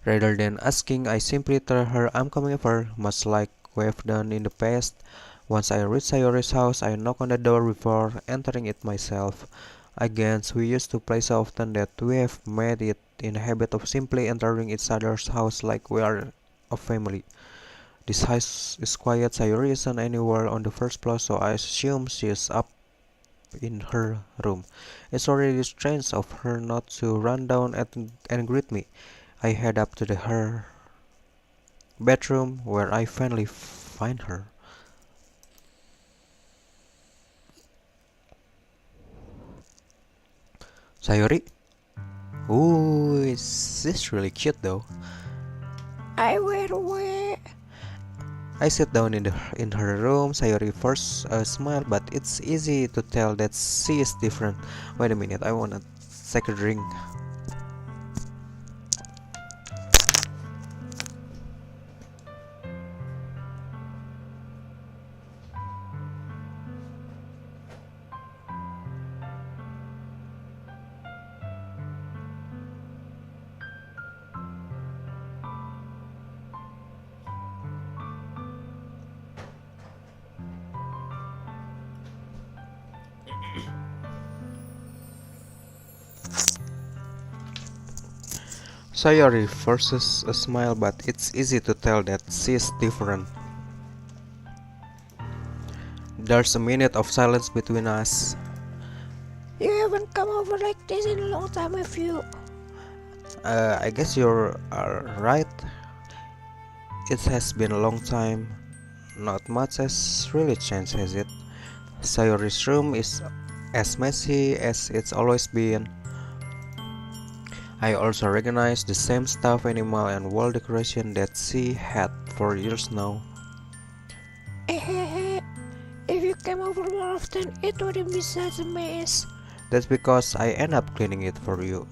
Rather than asking, I simply tell her I'm coming over, much like we've done in the past. Once I reach Sayori's house, I knock on the door before entering it myself. Again, we used to play so often that we have made it in a habit of simply entering each other's house like we are a family. This house is quiet. Sayori isn't anywhere on the first floor, so I assume she is up in her room. It's already strange of her not to run down and greet me. I head up to her bedroom where I finally find her. Sayori? Ooh, is this really cute though? I will wear. I sit down in her room. Sayori first smile, but it's easy to tell that she is different. Wait a minute, I wanna take a drink. Sayori forces a smile, but it's easy to tell that she's different. There's a minute of silence between us. You haven't come over like this in a long time, have you? I guess you're right. It has been a long time. Not much has really changed, has it? Sayori's room is as messy as it's always been. I also recognize the same stuffed animal and wall decoration that she had for years now. If you came over more often, it wouldn't be such a mess. That's because I end up cleaning it for you.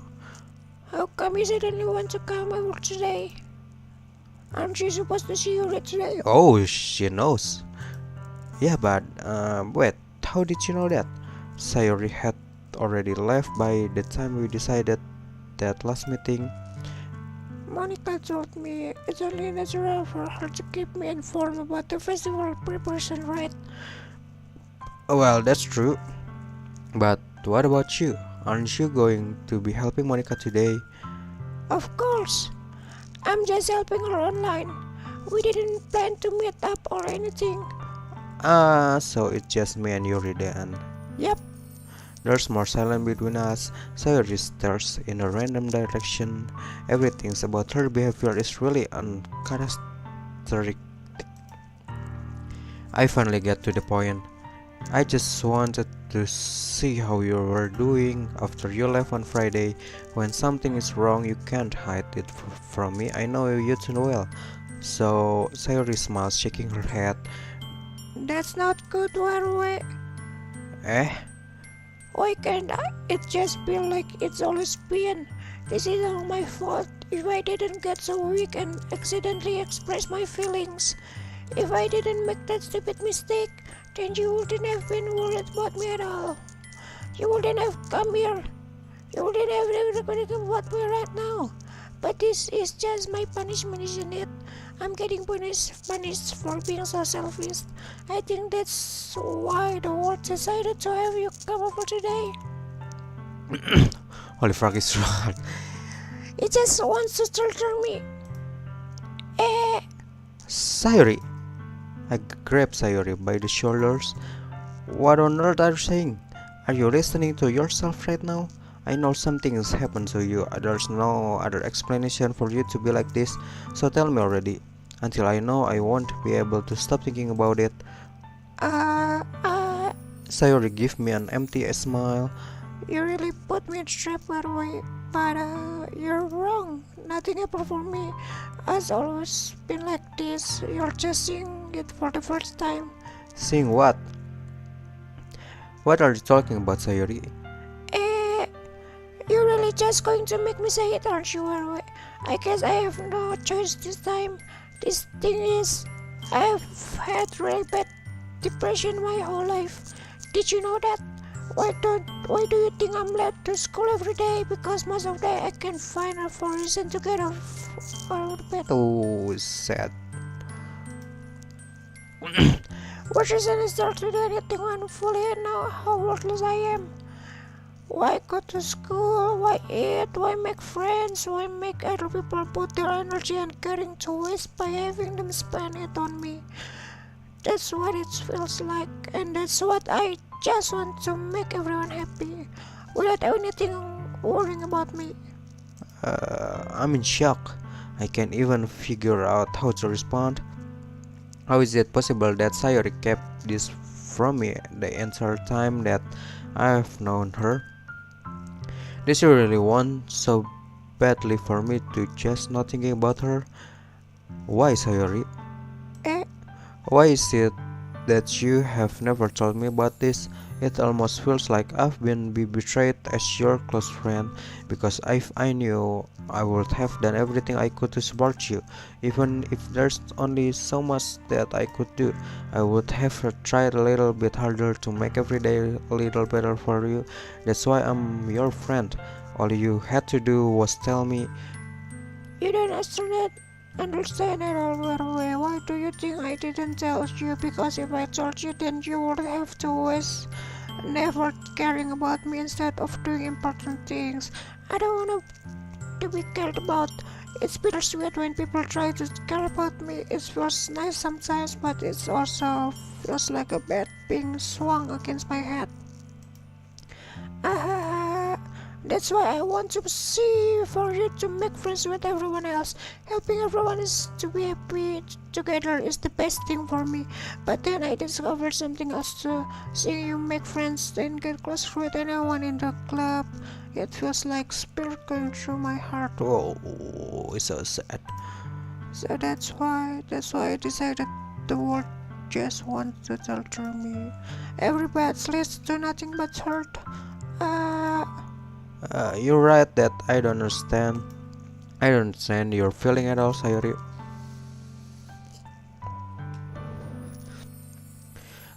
How come you suddenly want to come over today? Aren't you supposed to see you today? Oh, she knows. Yeah, but wait, how did you know that? Sayori had already left by the time we decided that last meeting. Monica told me it's only natural for her to keep me informed about the festival preparation, right? Well, that's true. But what about you? Aren't you going to be helping Monica today? Of course. I'm just helping her online. We didn't plan to meet up or anything. So it's just me and Yuri then. Yep. There's more silence between us. Sayori stares in a random direction. Everything about her behavior is really uncharacteristic. I finally get to the point. I just wanted to see how you were doing after you left on Friday. When something is wrong, you can't hide it from me. I know you too well. So Sayori smiles, shaking her head. That's not good, Warwe. Eh? Why can't I? It just feel like it's always been. This is all my fault. If I didn't get so weak and accidentally express my feelings, if I didn't make that stupid mistake, then you wouldn't have been worried about me at all. You wouldn't have come here. You wouldn't have ever think about me right now. But this is just my punishment, isn't it? I'm getting punished for being so selfish. I think that's why the world decided to have you come over today. Holy fuck is wrong. It just wants to torture me. Eh, Sayori! I grab Sayori by the shoulders. What on earth are you saying? Are you listening to yourself right now? I know something has happened to you. There's no other explanation for you to be like this, so tell me already. Until I know, I won't be able to stop thinking about it. Sayori give me an empty smile. You really put me in trap, by the way. But you're wrong. Nothing happened for me. Has always been like this. You're just seeing it for the first time. Seeing what? What are you talking about, Sayori? You're really just going to make me say it, aren't you, Arwe? I guess I have no choice this time. This thing is, I've had really bad depression my whole life. Did you know that? Why do you think I'm late to school every day? Because most of the day I can't find a reason to get out of bed. Oh, sad. Which reason is there to do anything when fully know how worthless I am? Why go to school? Why eat? Why make friends? Why make other people put their energy and caring to waste by having them spend it on me? That's what it feels like, and that's what I just want to make everyone happy, without anything worrying about me. I'm in shock. I can't even figure out how to respond. How is it possible that Sayori kept this from me the entire time that I've known her? Does she really want so badly for me to just not thinking about her? Why, Sayori? Eh, Why is it that you have never told me about this? It almost feels like I've been betrayed as your close friend, because if I knew, I would have done everything I could to support you. Even if there's only so much that I could do, I would have tried a little bit harder to make every day a little better for you. That's why I'm your friend. All you had to do was tell me. you don't understand at all, by the way. Why do you think I didn't tell you? Because if I told you, then you would have to waste never caring about me instead of doing important things. I don't want to to be cared about. It's bittersweet when people try to care about me. It feels nice sometimes, but it also feels like a bat being swung against my head. Ah, that's why I want to see for you to make friends with everyone else. Helping everyone is to be happy together is the best thing for me. But then I discovered something else too. Seeing you make friends and get close with anyone in the club, it feels like spirit going through my heart. Oh, it's so sad. So that's why I decided the world just wants to torture me. Every bad leads to nothing but hurt. Uh, You're right that I don't understand. I don't understand your feeling at all, Sayori.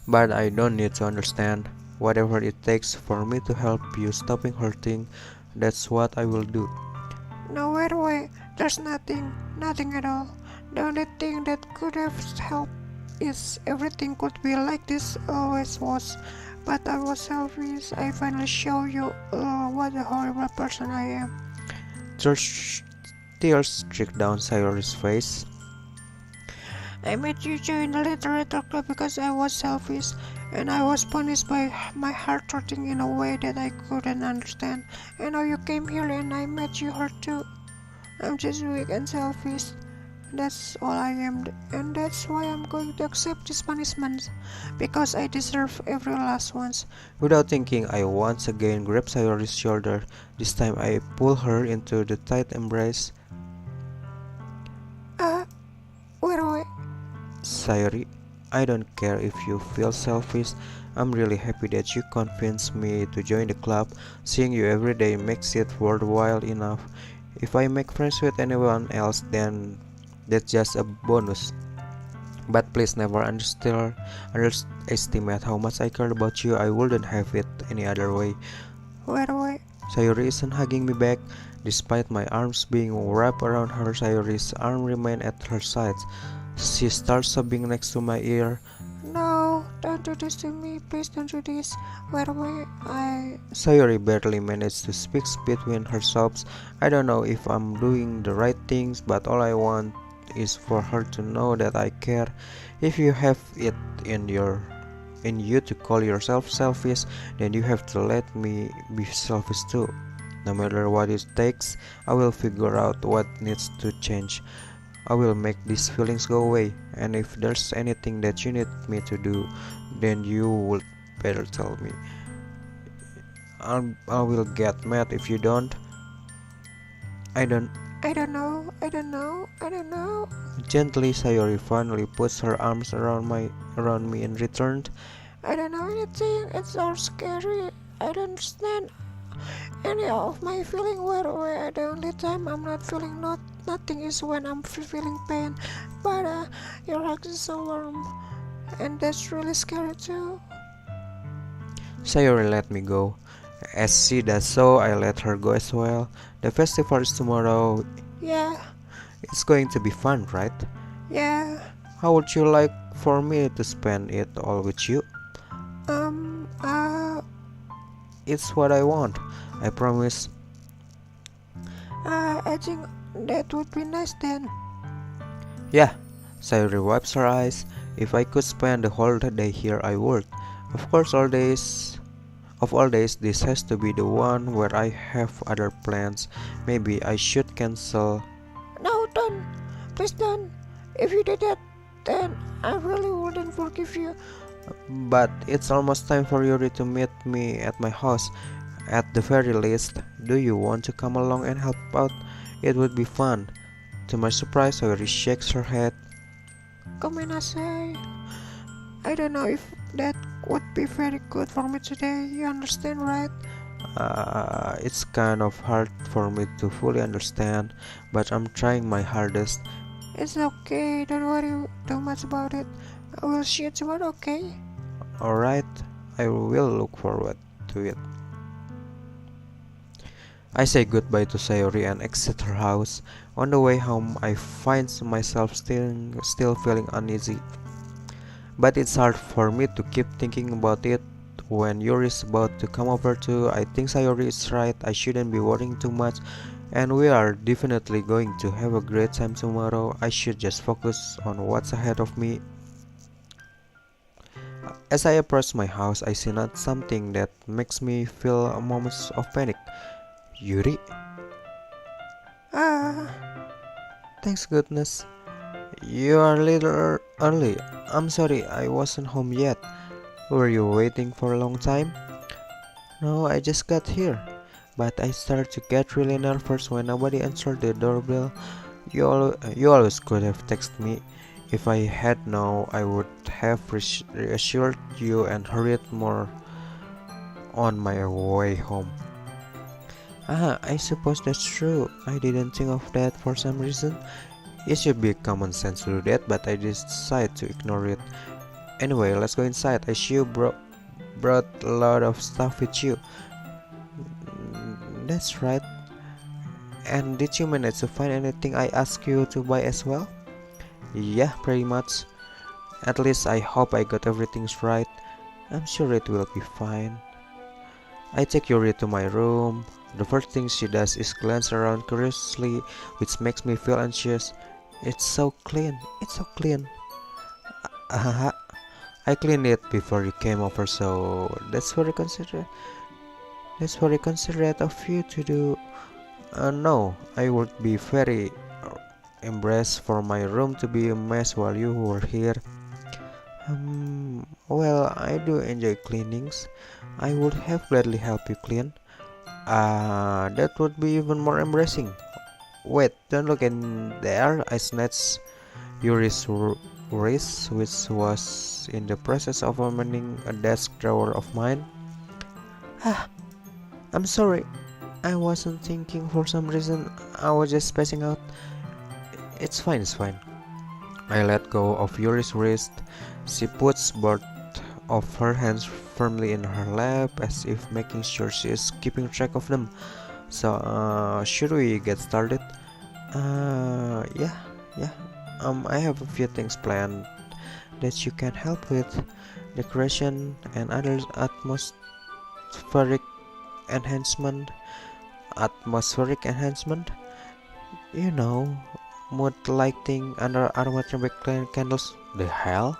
But I don't need to understand. Whatever it takes for me to help you stopping hurting, that's what I will do. no, wait. There's nothing at all. The only thing that could have helped is everything could be like this always was. But I was selfish. I finally show you what a horrible person I am. Tears, tears streaked down Sayori's face. I made you join the literature club because I was selfish, and I was punished by my heart hurting in a way that I couldn't understand. And now you came here and I made you hurt too. I'm just weak and selfish. That's all I am, and that's why I'm going to accept this punishment, because I deserve every last one. Without thinking, I once again grabbed Sayori's shoulder. This time I pulled her into the tight embrace. Wait. Sayori, I don't care if you feel selfish. I'm really happy that you convinced me to join the club. Seeing you every day makes it worthwhile enough. If I make friends with anyone else, then that's just a bonus. But please never underestimate how much I care about you. I wouldn't have it any other way. Wait. Sayori isn't hugging me back. Despite my arms being wrapped around her, Sayori's arm remained at her sides. She starts sobbing next to my ear. No, don't do this to me. Please don't do this. Wait. Sayori barely managed to speak between her sobs. I don't know if I'm doing the right things, but all I want is for her to know that I care. If you have it in you to call yourself selfish, then you have to let me be selfish too. No matter what it takes, I will figure out what needs to change. I will make these feelings go away, and if there's anything that you need me to do, then you would better tell me. I will get mad if you don't. I don't. I don't know. Gently, Sayori finally puts her arms around me and returned. I don't know anything. It's all scary. I don't understand any of my feeling. Where the only time I'm not feeling nothing is when I'm feeling pain. But your hug is so warm, and that's really scary too. Sayori let me go. As she does so, I let her go as well. The festival is tomorrow. Yeah. It's going to be fun, right? Yeah. How would you like for me to spend it all with you? It's what I want. I promise. I think that would be nice then. Yeah. Sayori wipes her eyes. If I could spend the whole day here, I would. Of course, of all days, this has to be the one where I have other plans. Maybe I should cancel. No, don't. Please don't. If you did that, then I really wouldn't forgive you. But it's almost time for Yuri to meet me at my house. At the very least, do you want to come along and help out? It would be fun. To my surprise, Yuri shakes her head. Come in, I say. I don't know if that would be very good for me today. You understand, right? It's kind of hard for me to fully understand, but I'm trying my hardest. It's okay. Don't worry too much about it. I will see you tomorrow, okay? Alright, I will look forward to it. I say goodbye to Sayori and exit her house. On the way home, I find myself still feeling uneasy. But it's hard for me to keep thinking about it. When Yuri is about to come over too, I think Sayori is right. I shouldn't be worrying too much. And we are definitely going to have a great time tomorrow. I should just focus on what's ahead of me. As I approach my house, I see not something that makes me feel a moment of panic. Yuri, Ah, thanks goodness. You are a little early. I'm sorry, I wasn't home yet. Were you waiting for a long time? No, I just got here. But I started to get really nervous when nobody answered the doorbell. You always could have texted me. If I had known, I would have reassured you and hurried more on my way home. Ah, I suppose that's true. I didn't think of that for some reason. It should be common sense to do that, but I decided to ignore it. Anyway, let's go inside. I see you brought a lot of stuff with you. That's right. And did you manage to find anything I asked you to buy as well? Yeah, pretty much. At least I hope I got everything right. I'm sure it will be fine. I take Yuri to my room. The first thing she does is glance around curiously, which makes me feel anxious. It's so clean. It's so clean. Haha. I cleaned it before you came over, so that's very considerate. That's very considerate of you to do. No, I would be very embarrassed for my room to be a mess while you were here. Well, I do enjoy cleanings. I would have gladly helped you clean. That would be even more embarrassing. Wait, don't look in there. I snatched Yuri's wrist, which was in the process of opening a desk drawer of mine. Ah, I'm sorry. I wasn't thinking for some reason. I was just spacing out. It's fine, it's fine. I let go of Yuri's wrist. She puts both of her hands firmly in her lap as if making sure she is keeping track of them. So, should we get started? Yeah, yeah. I have a few things planned that you can help with. Decoration and other atmospheric enhancement. Atmospheric enhancement? You know, mood lighting under aromatic candles. The hell?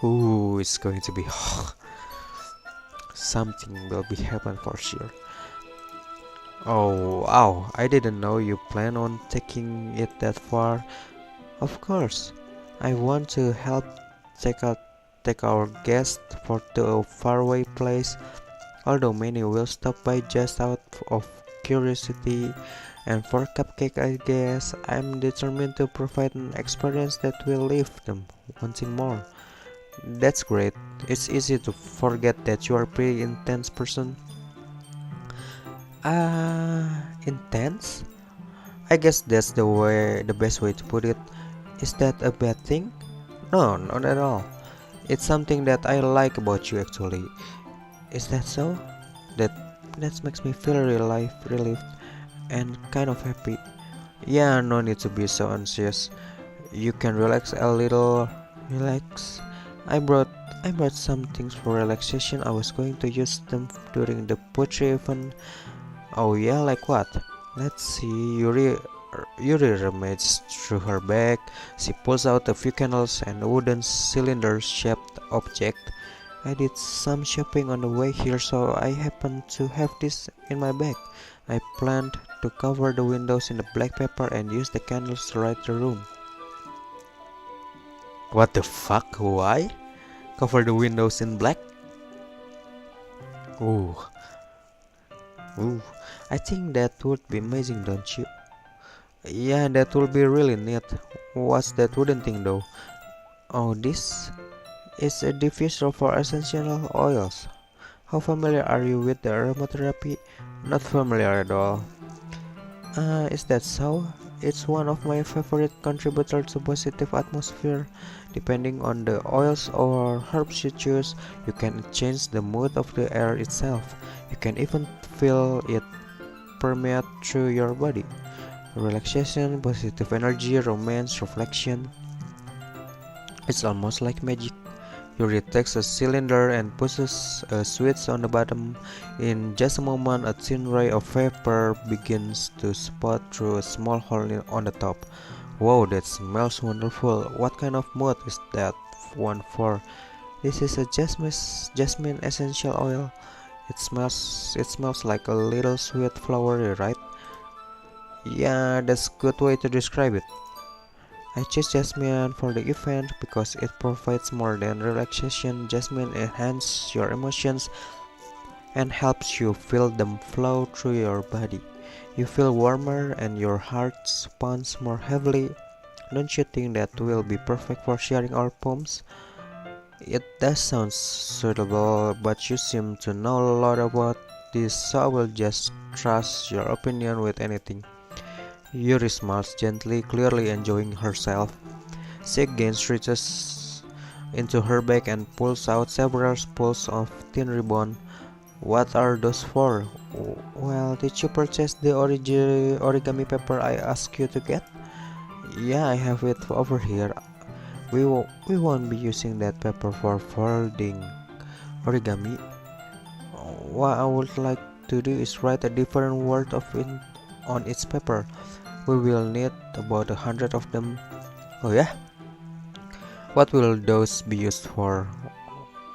Ooh, it's going to be something will be happen for sure. Oh, wow, I didn't know you plan on taking it that far. Of course, I want to help take out take our guests for to a faraway place. Although many will stop by just out of curiosity, and for cupcake, I guess I'm determined to provide an experience that will leave them wanting more. That's great. It's easy to forget that you are a pretty intense person. Intense? I guess that's the best way to put it. Is that a bad thing? No, not at all. It's something that I like about you actually. Is that so? That that makes me feel relieved and kind of happy. Yeah, no need to be so anxious. You can relax a little. Relax. I brought I brought some things for relaxation. I was going to use them during the poetry event. Oh yeah, like what? Let's see. Yuri rummaged through her bag. She pulls out a few candles and a wooden cylinder-shaped object. I did some shopping on the way here, so I happened to have this in my bag. I planned to cover the windows in the black paper and use the candles to light the room. What the fuck? Why? Cover the windows in black? Ooh, ooh. I think that would be amazing, don't you? Yeah, that would be really neat. What's that wooden thing though? Oh, this is a diffuser for essential oils. How familiar are you with the aromatherapy? Not familiar at all. Is that so? It's one of my favorite contributors to positive atmosphere. Depending on the oils or herbs you choose, you can change the mood of the air itself. You can even feel it permeate through your body. Relaxation, positive energy, romance, reflection. It's almost like magic. Yuri takes a cylinder and pushes a switch on the bottom. In just a moment, a thin ray of vapor begins to spout through a small hole on the top. Wow, that smells wonderful. What kind of mood is that one for? This is a jasmine essential oil. It smells like a little sweet flower, right? Yeah, that's a good way to describe it. I chose jasmine for the event because it provides more than relaxation. Jasmine enhances your emotions and helps you feel them flow through your body. You feel warmer and your heart pumps more heavily. Don't you think that will be perfect for sharing our poems? It does sound suitable, but you seem to know a lot about this, so I will just trust your opinion with anything. Yuri smiles gently, clearly enjoying herself. She again reaches into her bag and pulls out several spools of thin ribbon. What are those for? Well, did you purchase the origami paper I asked you to get? Yeah, I have it over here. We won't be using that paper for folding origami. What I would like to do is write a different word of it on its paper. We will need about 100 of them. Oh yeah? What will those be used for?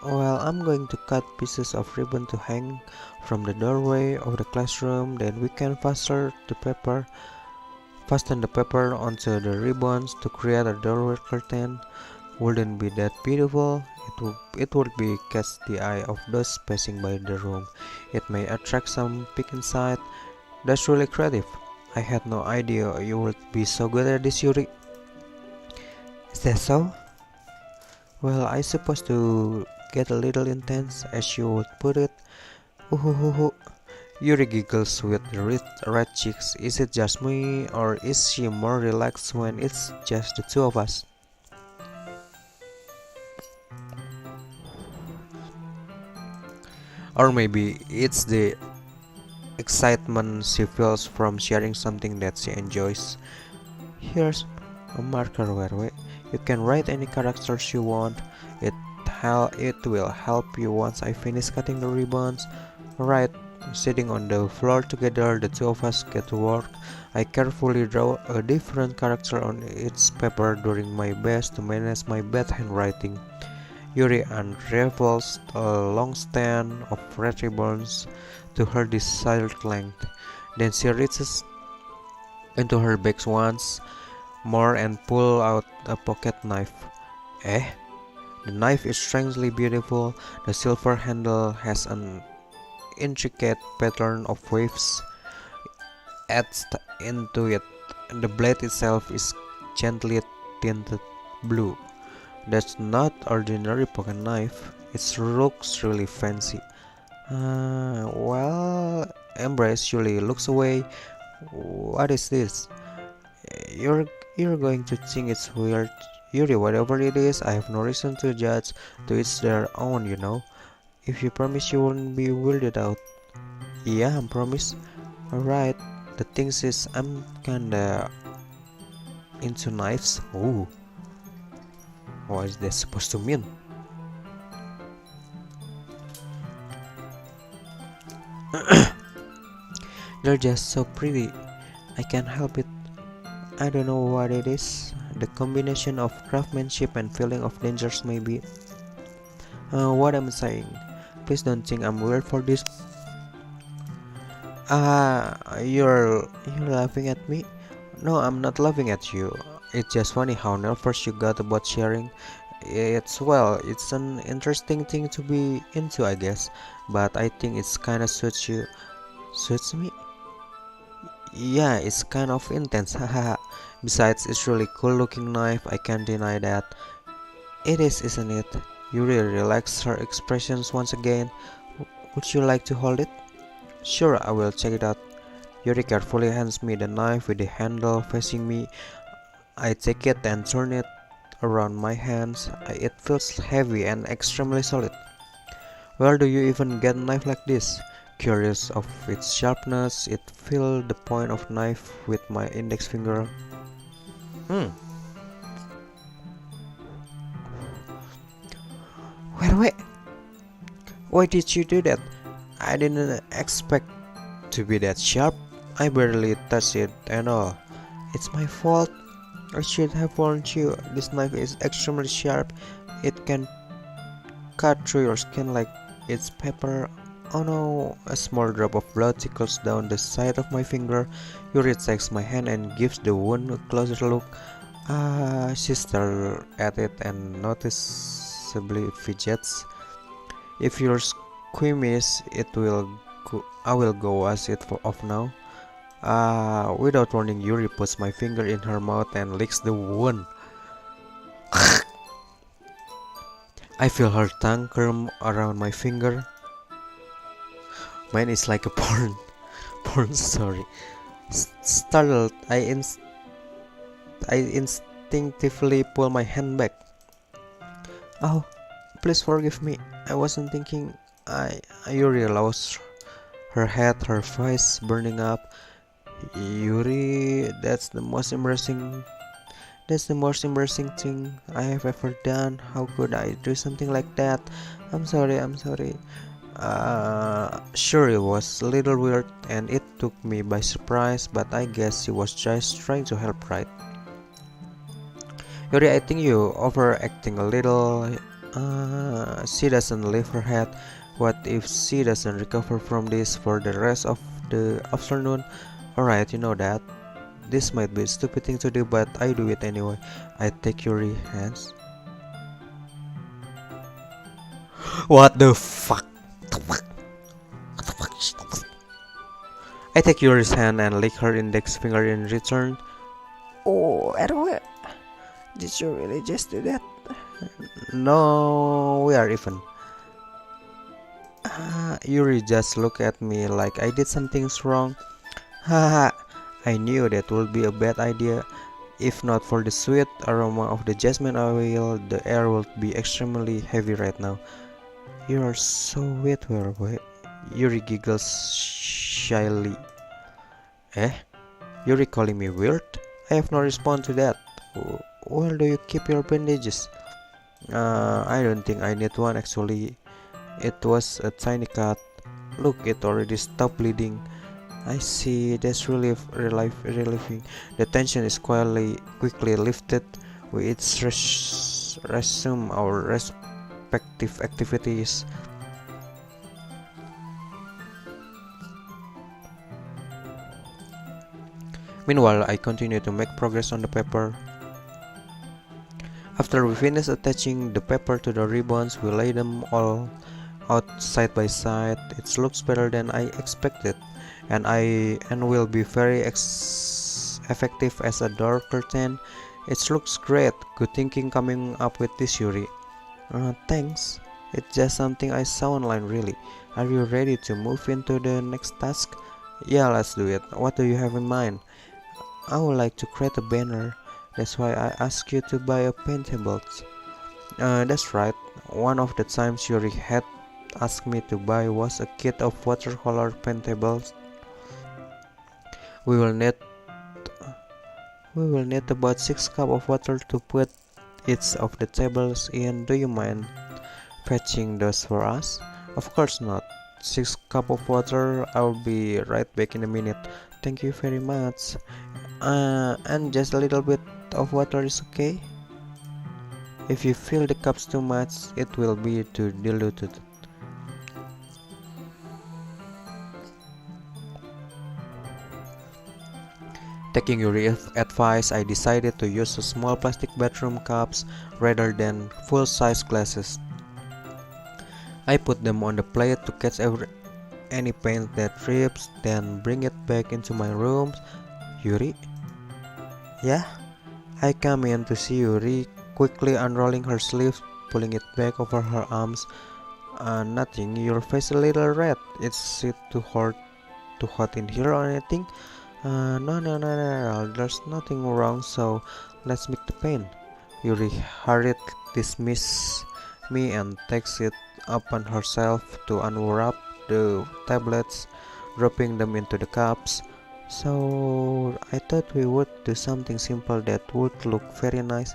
Well, I'm going to cut pieces of ribbon to hang from the doorway of the classroom. Then we can fasten the paper onto the ribbons to create a doorway curtain. Wouldn't be that beautiful? It would be catch the eye of those passing by the room. It may attract some peek inside. That's really creative. I had no idea you would be so good at this, Yuri. Is that so? Well, I suppose to get a little intense, as you would put it. Uhuhuhu. Yuri giggles with red cheeks. Is it just me, or is she more relaxed when it's just the two of us? Or maybe it's the excitement she feels from sharing something that she enjoys. Here's a marker, Werwe. You can write any characters you want. It it will help you once I finish cutting the ribbons. Right, sitting on the floor together, the two of us get to work. I carefully draw a different character on its paper, doing my best to manage my bad handwriting. Yuri unravels a long strand of red ribbons to her desired length. Then she reaches into her bag once more and pulls out a pocket knife. Eh? The knife is strangely beautiful. The silver handle has an intricate pattern of waves etched into it. The blade itself is gently tinted blue. That's not ordinary pocket knife. It looks really fancy. Well, Embrace usually looks away. What is this? You're you're going to think it's weird. Yuri, whatever it is, I have no reason to judge. To each their own, you know. If you promise you won't be weirded out. Yeah, I promise. Alright. The thing is, I'm kinda into knives. Oh, what is that supposed to mean? They're just so pretty. I can't help it. I don't know what it is. The combination of craftsmanship and feeling of dangers, maybe. What I'm saying. Please don't think I'm weird for this. You're laughing at me? No, I'm not laughing at you. It's just funny how nervous you got about sharing. It's an interesting thing to be into, I guess. But I think it's kinda suits you. Suits me? Yeah, it's kind of intense, haha. Besides, it's really cool looking knife, I can't deny that. It is, isn't it? You really relaxed her expressions once again. Would you like to hold it? Sure, I will check it out. Yuri carefully hands me the knife with the handle facing me. I take it and turn it around my hands. It feels heavy and extremely solid. Where do you even get a knife like this? Curious of its sharpness, it feel the point of knife with my index finger. wait. Why did you do that? I didn't expect to be that sharp. I barely touched it at all. It's my fault. I should have warned you. This knife is extremely sharp. It can cut through your skin like it's pepper. Oh no, a small drop of blood trickles down the side of my finger. Yuri takes my hand and gives the wound a closer look. She stares at it and noticeably fidgets. If you're squeamish, I will go as it off now. Without warning, Yuri puts my finger in her mouth and licks the wound. I feel her tongue curl around my finger. Mine is like a porn story. Startled, I instinctively pull my hand back. Oh, please forgive me. I wasn't thinking. Yuri lost her head, her face burning up. Yuri, that's the most embarrassing thing I have ever done. How could I do something like that? I'm sorry. Sure, it was a little weird and it took me by surprise, but I guess she was just trying to help, right? Yuri, I think you overacting a little. She doesn't leave her head. What if she doesn't recover from this for the rest of the afternoon? Alright, you know that. This might be a stupid thing to do, but I do it anyway. I take Yuri's hands. What the fuck? I take Yuri's hand and lick her index finger in return. Oh, Erwe, did you really just do that? No, we are even. Yuri just looked at me like I did something wrong. Haha, I knew that would be a bad idea. If not for the sweet aroma of the jasmine oil, the air would be extremely heavy right now. You are so weird, boy. Yuri giggles shyly. Eh? Yuri calling me weird? I have no response to that. Where do you keep your bandages? I don't think I need one actually. It was a tiny cut. Look, it already stopped bleeding. I see, that's relieving. The tension is quickly lifted. We each resume our respective activities. Meanwhile, I continue to make progress on the paper. After we finish attaching the paper to the ribbons, we lay them all out side by side. It looks better than I expected, and will be very effective as a door curtain. It looks great. Good thinking coming up with this, Yuri. Thanks. It's just something I saw online, really. Are you ready to move into the next task? Yeah, let's do it. What do you have in mind? I would like to create a banner. That's why I asked you to buy a paintables. That's right. One of the times Yuri had asked me to buy was a kit of watercolor paintables. We will need about 6 cups of water to put each of the tables in. Do you mind fetching those for us? Of course not. 6 cups of water. I'll be right back in a minute. Thank you very much. And just a little bit of water is okay. If you fill the cups too much, it will be too diluted. Taking your advice, I decided to use small plastic bathroom cups rather than full-size glasses. I put them on the plate to catch any paint that drips, then bring it back into my room. Yuri? Yeah? I come in to see Yuri quickly unrolling her sleeves, pulling it back over her arms. Nothing, your face a little red. Is it too hot in here or anything? No, there's nothing wrong, so let's make the paint. Yuri hurriedly dismisses me and takes it upon herself to unwrap the tablets, dropping them into the cups. So I thought we would do something simple that would look very nice.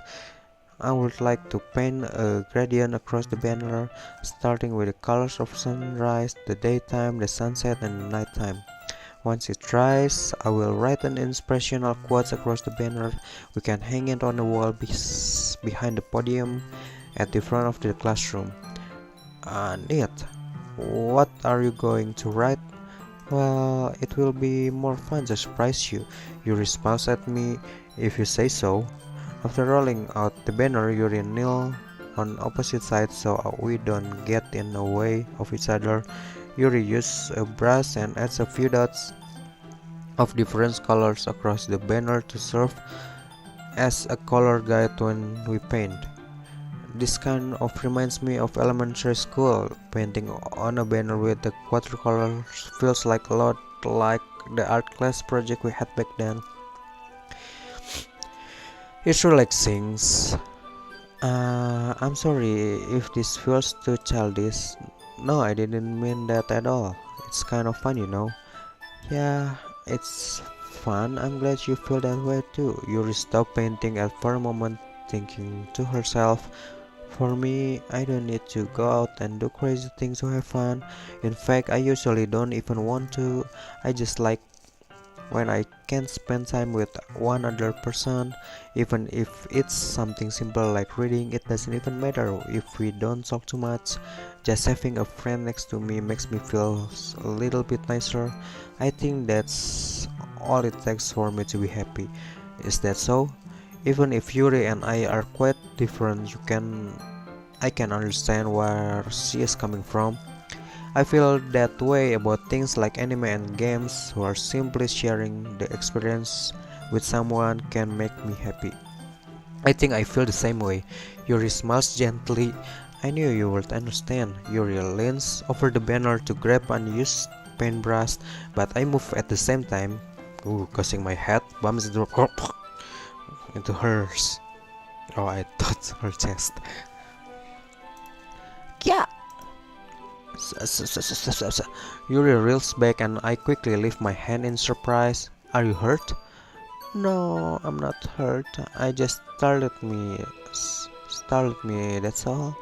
I would like to paint a gradient across the banner, starting with the colors of sunrise, the daytime, the sunset, and the nighttime. Once it dries, I will write an inspirational quotes across the banner. We can hang it on the wall behind the podium at the front of the classroom. Neat. What are you going to write? Well, it will be more fun to surprise you. You respond at me if you say so. After rolling out the banner, Yuri kneel on opposite sides so we don't get in the way of each other. Yuri uses a brush and adds a few dots of different colors across the banner to serve as a color guide when we paint. This kind of reminds me of elementary school. Painting on a banner with the watercolors feels like a lot like the art class project we had back then. It's relaxing. I'm sorry if this feels too childish. No, I didn't mean that at all. It's kind of fun, you know. Yeah, it's fun. I'm glad you feel that way too. Yuri stopped painting at for a moment, thinking to herself, for me, I don't need to go out and do crazy things to have fun. In fact, I usually don't even want to. I just like when I can spend time with one other person, even if it's something simple like reading. It doesn't even matter if we don't talk too much. Just having a friend next to me makes me feel a little bit nicer. I think that's all it takes for me to be happy. Is that so? Even if Yuri and I are quite different, I can understand where she is coming from. I feel that way about things like anime and games, where simply sharing the experience with someone can make me happy. I think I feel the same way. Yuri smiles gently. I knew you would understand. Yuri leans over the banner to grab unused paintbrush, but I move at the same time. Causing my head bumps into hers. Oh, I thought her chest. Yeah, Yuri reels back and I quickly lift my hand in surprise. Are you hurt? No, I'm not hurt. I just startled me, that's all.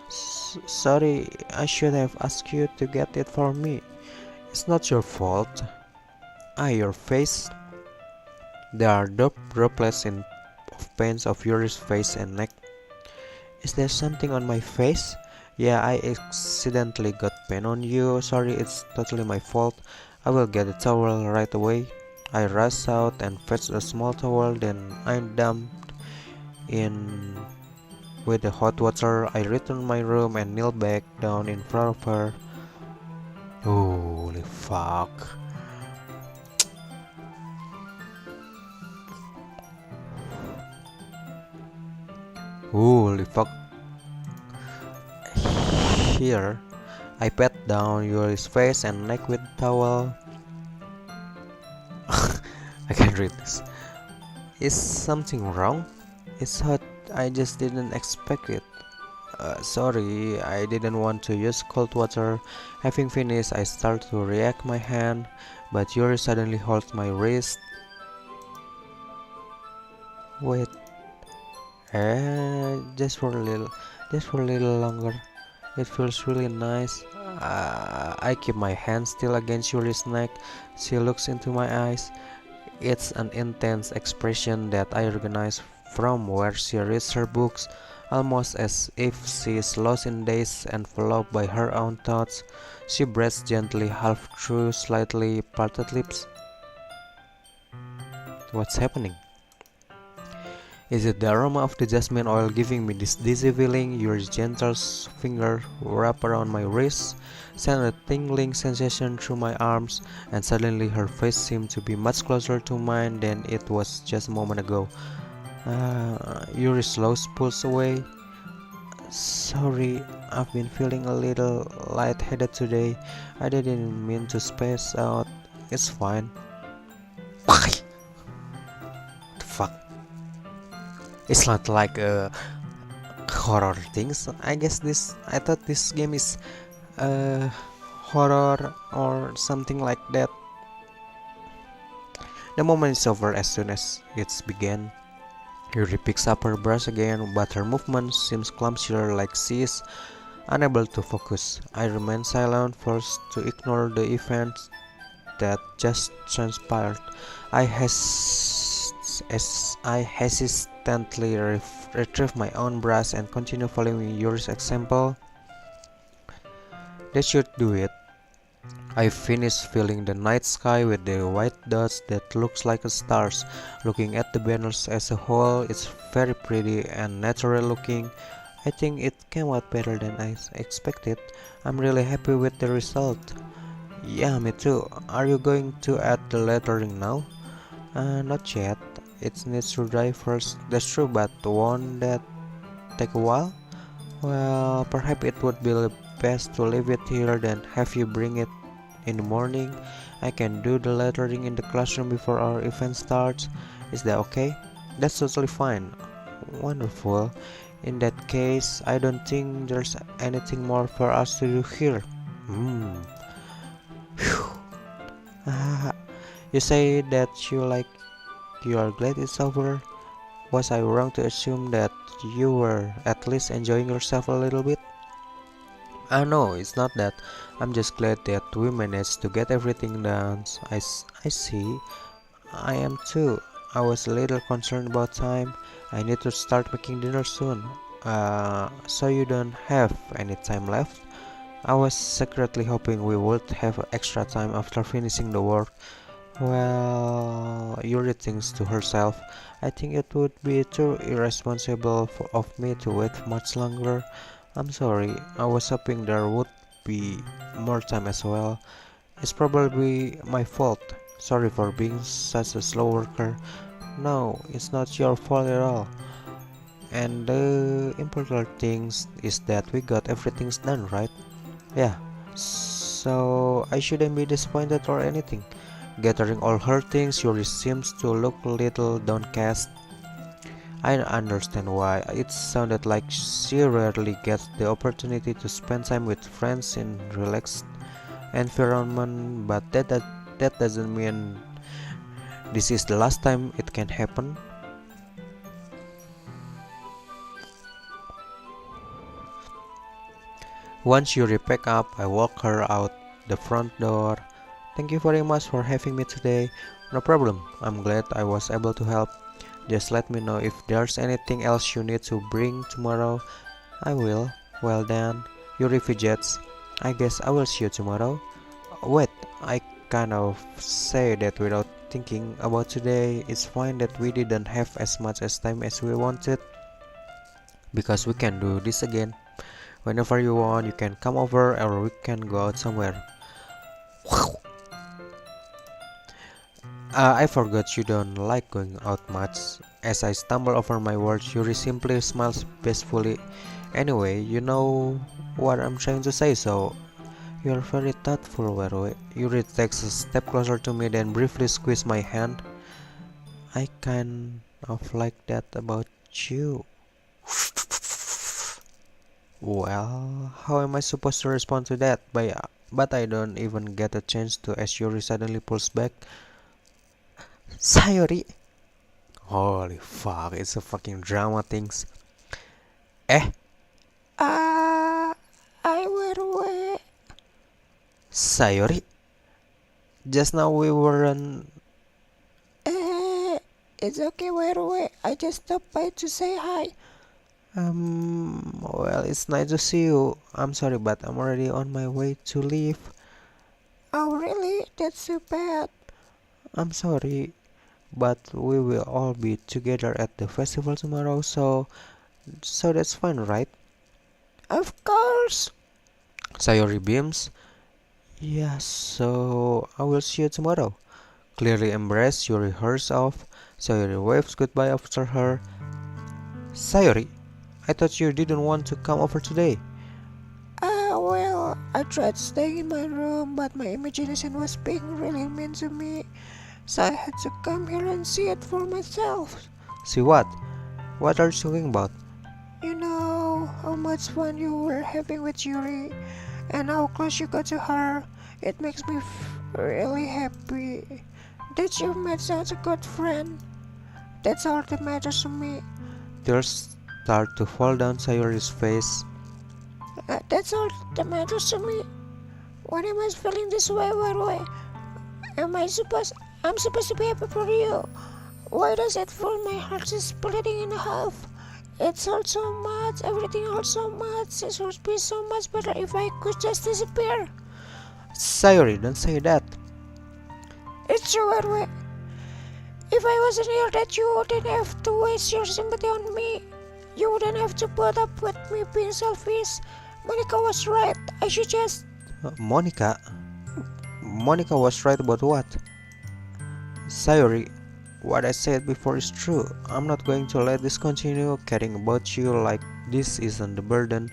Sorry, I should have asked you to get it for me. It's not your fault. Your face. There are droplets of paint of Yuri's face and neck. Is there something on my face? Yeah, I accidentally got paint on you. Sorry, it's totally my fault. I will get a towel right away. I rush out and fetch a small towel, then I dumped in with the hot water. I return to my room and kneel back down in front of her. Holy fuck. Holy fuck. Here, I pat down Yuri's face and neck with the towel. I can't read this. Is something wrong? It's hot. I just didn't expect it. Sorry, I didn't want to use cold water. Having finished, I start to react my hand, but Yuri suddenly holds my wrist. Wait, just for a little longer. It feels really nice. I keep my hand still against Yuri's neck. She looks into my eyes. It's an intense expression that I recognize from where she reads her books, almost as if she is lost in days enveloped by her own thoughts. She breathes gently, half through slightly parted lips. What's happening? Is it the aroma of the jasmine oil giving me this dizzy feeling? Your gentle finger wrap around my wrist, sent a tingling sensation through my arms, and suddenly her face seemed to be much closer to mine than it was just a moment ago. Yuri slowly pulls away. Sorry, I've been feeling a little lightheaded today. I didn't mean to space out. It's fine. What the fuck? It's not like horror things. I thought this game is horror or something like that. The moment is over as soon as it's began. Yuri picks up her brush again, but her movement seems clumsier, like she is unable to focus. I remain silent, forced to ignore the events that just transpired. I hesitantly retrieve my own brush and continue following Yuri's example. That should do it. I finish filling the night sky with the white dots that looks like stars. Looking at the banners as a whole, it's very pretty and natural looking. I think it came out better than I expected. I'm really happy with the result. Yeah, me too. Are you going to add the lettering now? Not yet. It needs to dry first. That's true, but won't that take a while? Well, perhaps it would be best to leave it here than have you bring it in the morning. I can do the lettering in the classroom before our event starts. Is that okay? That's totally fine. Wonderful. In that case, I don't think there's anything more for us to do here. Hmm. Phew. Ah, you say that you are glad it's over. Was I wrong to assume that you were at least enjoying yourself a little bit? No, it's not that. I'm just glad that we managed to get everything done. I see. I am too. I was a little concerned about time. I need to start making dinner soon. So you don't have any time left? I was secretly hoping we would have extra time after finishing the work. Well, Yuri thinks to herself, I think it would be too irresponsible of me to wait much longer. I'm sorry, I was hoping there would be more time as well. It's probably my fault. Sorry for being such a slow worker. No, it's not your fault at all. And the important thing is that we got everything done, right? Yeah. So I shouldn't be disappointed or anything. Gathering all her things, Yuri seems to look a little downcast. I understand why. It sounded like she rarely gets the opportunity to spend time with friends in relaxed environment, but that doesn't mean this is the last time it can happen. Once Yuri pack up, I walk her out the front door. Thank you very much for having me today. No problem. I'm glad I was able to help. Just let me know if there's anything else you need to bring tomorrow. I will. Well then, Yuri fidgets. I guess I will see you tomorrow. Wait, I kind of say that without thinking about today. It's fine that we didn't have as much as time as we wanted, because we can do this again. Whenever you want, you can come over or we can go out somewhere. I forgot you don't like going out much. As I stumble over my words, Yuri simply smiles peacefully. Anyway, you know what I'm trying to say, so you're very thoughtful, Weru. Yuri takes a step closer to me, then briefly squeezes my hand. I kind of like that about you. Well, how am I supposed to respond to that? But I don't even get a chance to as Yuri suddenly pulls back. Sayori! Holy fuck, it's a fucking drama things. Eh? Ah, I were. Sayori? Just now we weren't... It's okay, were. I just stopped by to say hi. Well, it's nice to see you. I'm sorry, but I'm already on my way to leave. Oh, really? That's so bad. I'm sorry, but we will all be together at the festival tomorrow, so that's fine, right? Of course. Sayori beams. Yeah, so I will see you tomorrow. Clearly embarrassed, Yuri hurries off. Sayori waves goodbye after her. Sayori, I thought you didn't want to come over today. Well, I tried staying in my room, but my imagination was being really mean to me. So I had to come here and see it for myself. See what? What are you talking about? You know how much fun you were having with Yuri and how close you got to her. It makes me really happy that you met such a good friend. That's all that matters to me. Tears start to fall down Sayori's face. That's all that matters to me. Why am I feeling this way? Why? Am I supposed? I'm supposed to be happy for you. Why does it feel my heart is splitting in half? It's hurt so much. Everything hurts so much. It would be so much better if I could just disappear. Sayori, don't say that. It's true, Edwin. If I wasn't here, that you wouldn't have to waste your sympathy on me. You wouldn't have to put up with me being selfish. Monica was right. I should just... Monica? Monica was right about what? Sayori, what I said before is true. I'm not going to let this continue. Caring about you like this isn't the burden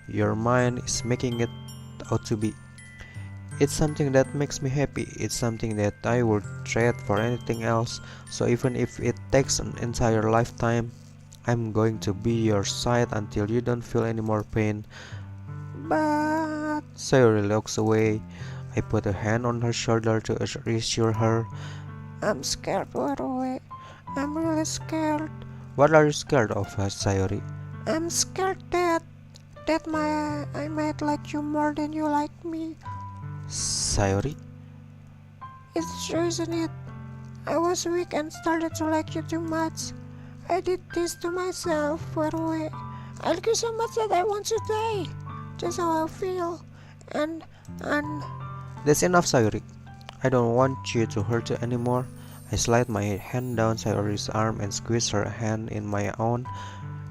your mind is making it out to be. It's something that makes me happy. It's something that I would trade for anything else. So even if it takes an entire lifetime, I'm going to be your side until you don't feel any more pain. But... Sayori looks away. I put a hand on her shoulder to reassure her. I'm scared, Edwin. I'm really scared. What are you scared of, Sayori? I'm scared that I might like you more than you like me. Sayori? It's true, isn't it? I was weak and started to like you too much. I did this to myself, Edwin. I like you so much that I want to die. That's how I feel. And That's enough, Sayori. I don't want you to hurt you anymore. I slide my hand down Sayori's arm and squeeze her hand in my own.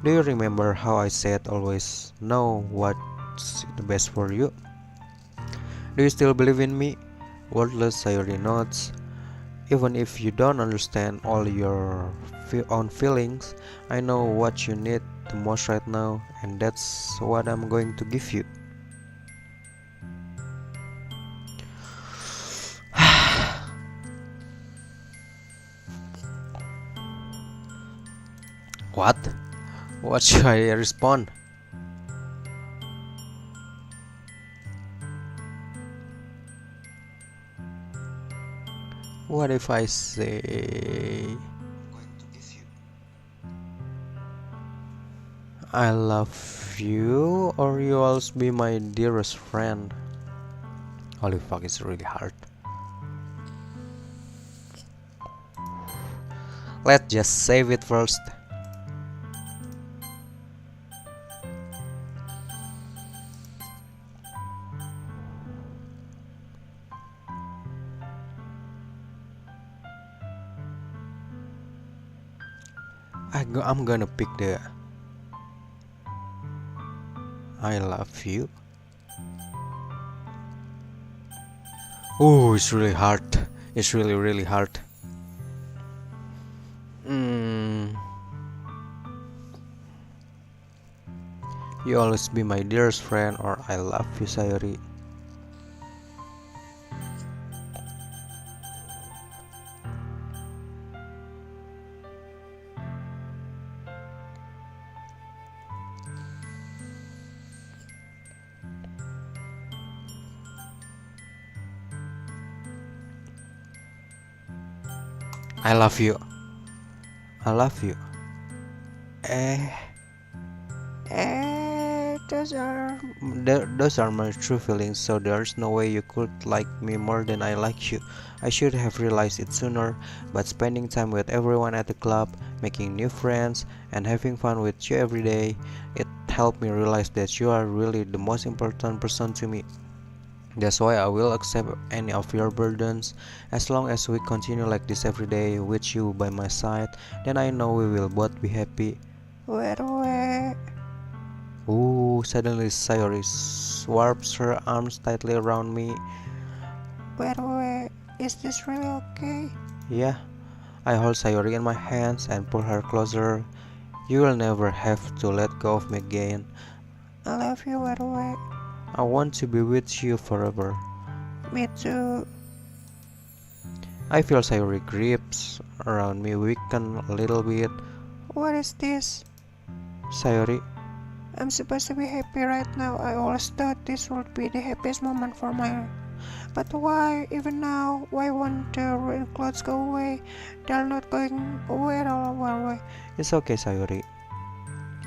Do you remember how I said always know what's the best for you? Do you still believe in me? Wordless, Sayori nods. Even if you don't understand all your own feelings, I know what you need the most right now, and that's what I'm going to give you. What? What should I respond? What if I say I love you, or you always be my dearest friend? Holy fuck, it's really hard. Let's just save it first. I'm gonna pick the I love you. Oh, it's really hard. It's really hard. You always be my dearest friend, or I love you, Sayori. I love you. I love you. Those are my true feelings, so there's no way you could like me more than I like you. I should have realized it sooner, but spending time with everyone at the club, making new friends, and having fun with you every day, it helped me realize that you are really the most important person to me. That's why I will accept any of your burdens. As long as we continue like this every day with you by my side, then I know we will both be happy. Where? Ooh, suddenly Sayori warps her arms tightly around me. Where? Is this really okay? Yeah, I hold Sayori in my hands and pull her closer. You will never have to let go of me again. I love you, where? I want to be with you forever. Me too. I feel Sayori grips around me weaken a little bit. What is this? Sayori, I'm supposed to be happy right now. I always thought this would be the happiest moment for my But why, even now, why won't the rain clouds go away? They're not going away at all. Why? It's okay, Sayuri.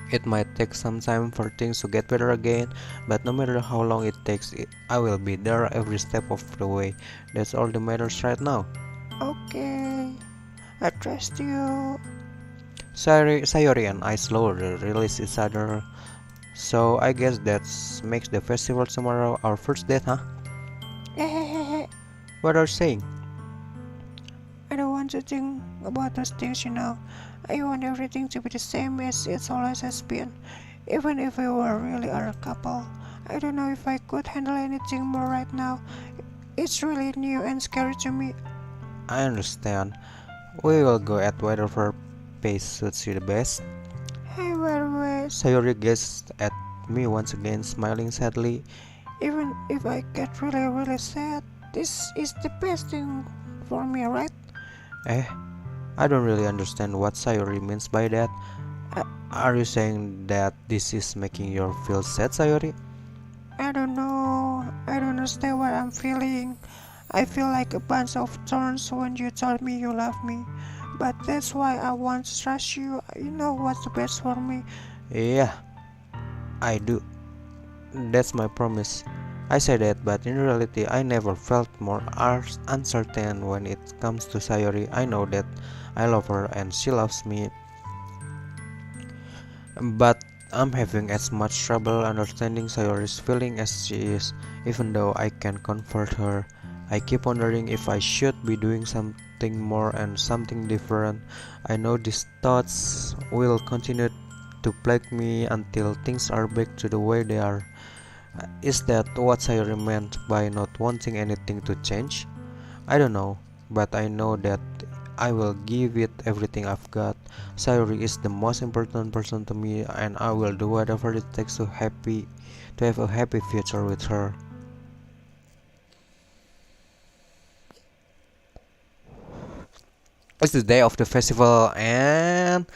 It might take some time for things to get better again, but no matter how long it takes, I will be there every step of the way. That's all that matters right now. Okay, I trust you. Sayuri and I slowly release each other. So I guess that makes the festival tomorrow our first date, huh? I What are you saying? don't want to think about those things, I want everything to be the same as it always has been. Even if we were really a couple. I don't know if I could handle anything more right now. It's really new and scary to me. I understand. We will go at whatever pace suits you the best. Hey, wait. Sayori gazed at me once again, smiling sadly. Even if I get really, really sad, this is the best thing for me, right? Eh, I don't really understand what Sayori means by that. I, Are you saying that this is making you feel sad, Sayori? I don't know. I don't understand what I'm feeling. I feel like a bunch of thorns when you told me you love me. But that's why I want to trust you. You know what's the best for me. Yeah, I do. That's my promise. I say that, but in reality, I never felt more uncertain when it comes to Sayori. I know that I love her and she loves me, but I'm having as much trouble understanding Sayori's feeling as she is. Even though I can comfort her, I keep wondering if I should be doing something more and something different. I know these thoughts will continue to plague me until things are back to the way they are. Is that what Sayori meant by not wanting anything to change? I don't know, but I know that I will give it everything I've got. Sayori is the most important person to me, and I will do whatever it takes to have a happy future with her. It's the day of the festival, and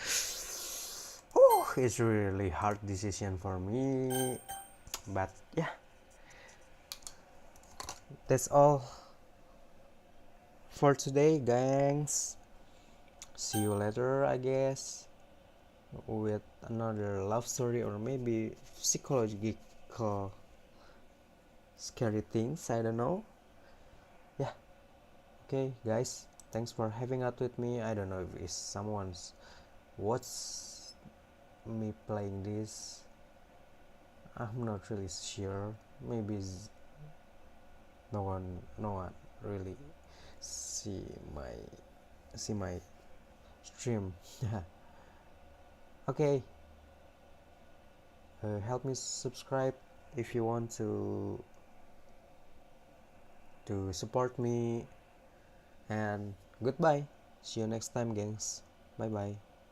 it's really hard decision for me. But yeah, that's all for today, gangs. See you later, I guess, with another love story or maybe psychological scary things. I don't know. Yeah, okay, guys. Thanks for hanging out with me. I don't know if it's someone's watch me playing this. I'm not really sure. Maybe no one really see my see my stream. Okay, help me subscribe if you want to support me, and goodbye. See you next time, gangs. Bye bye.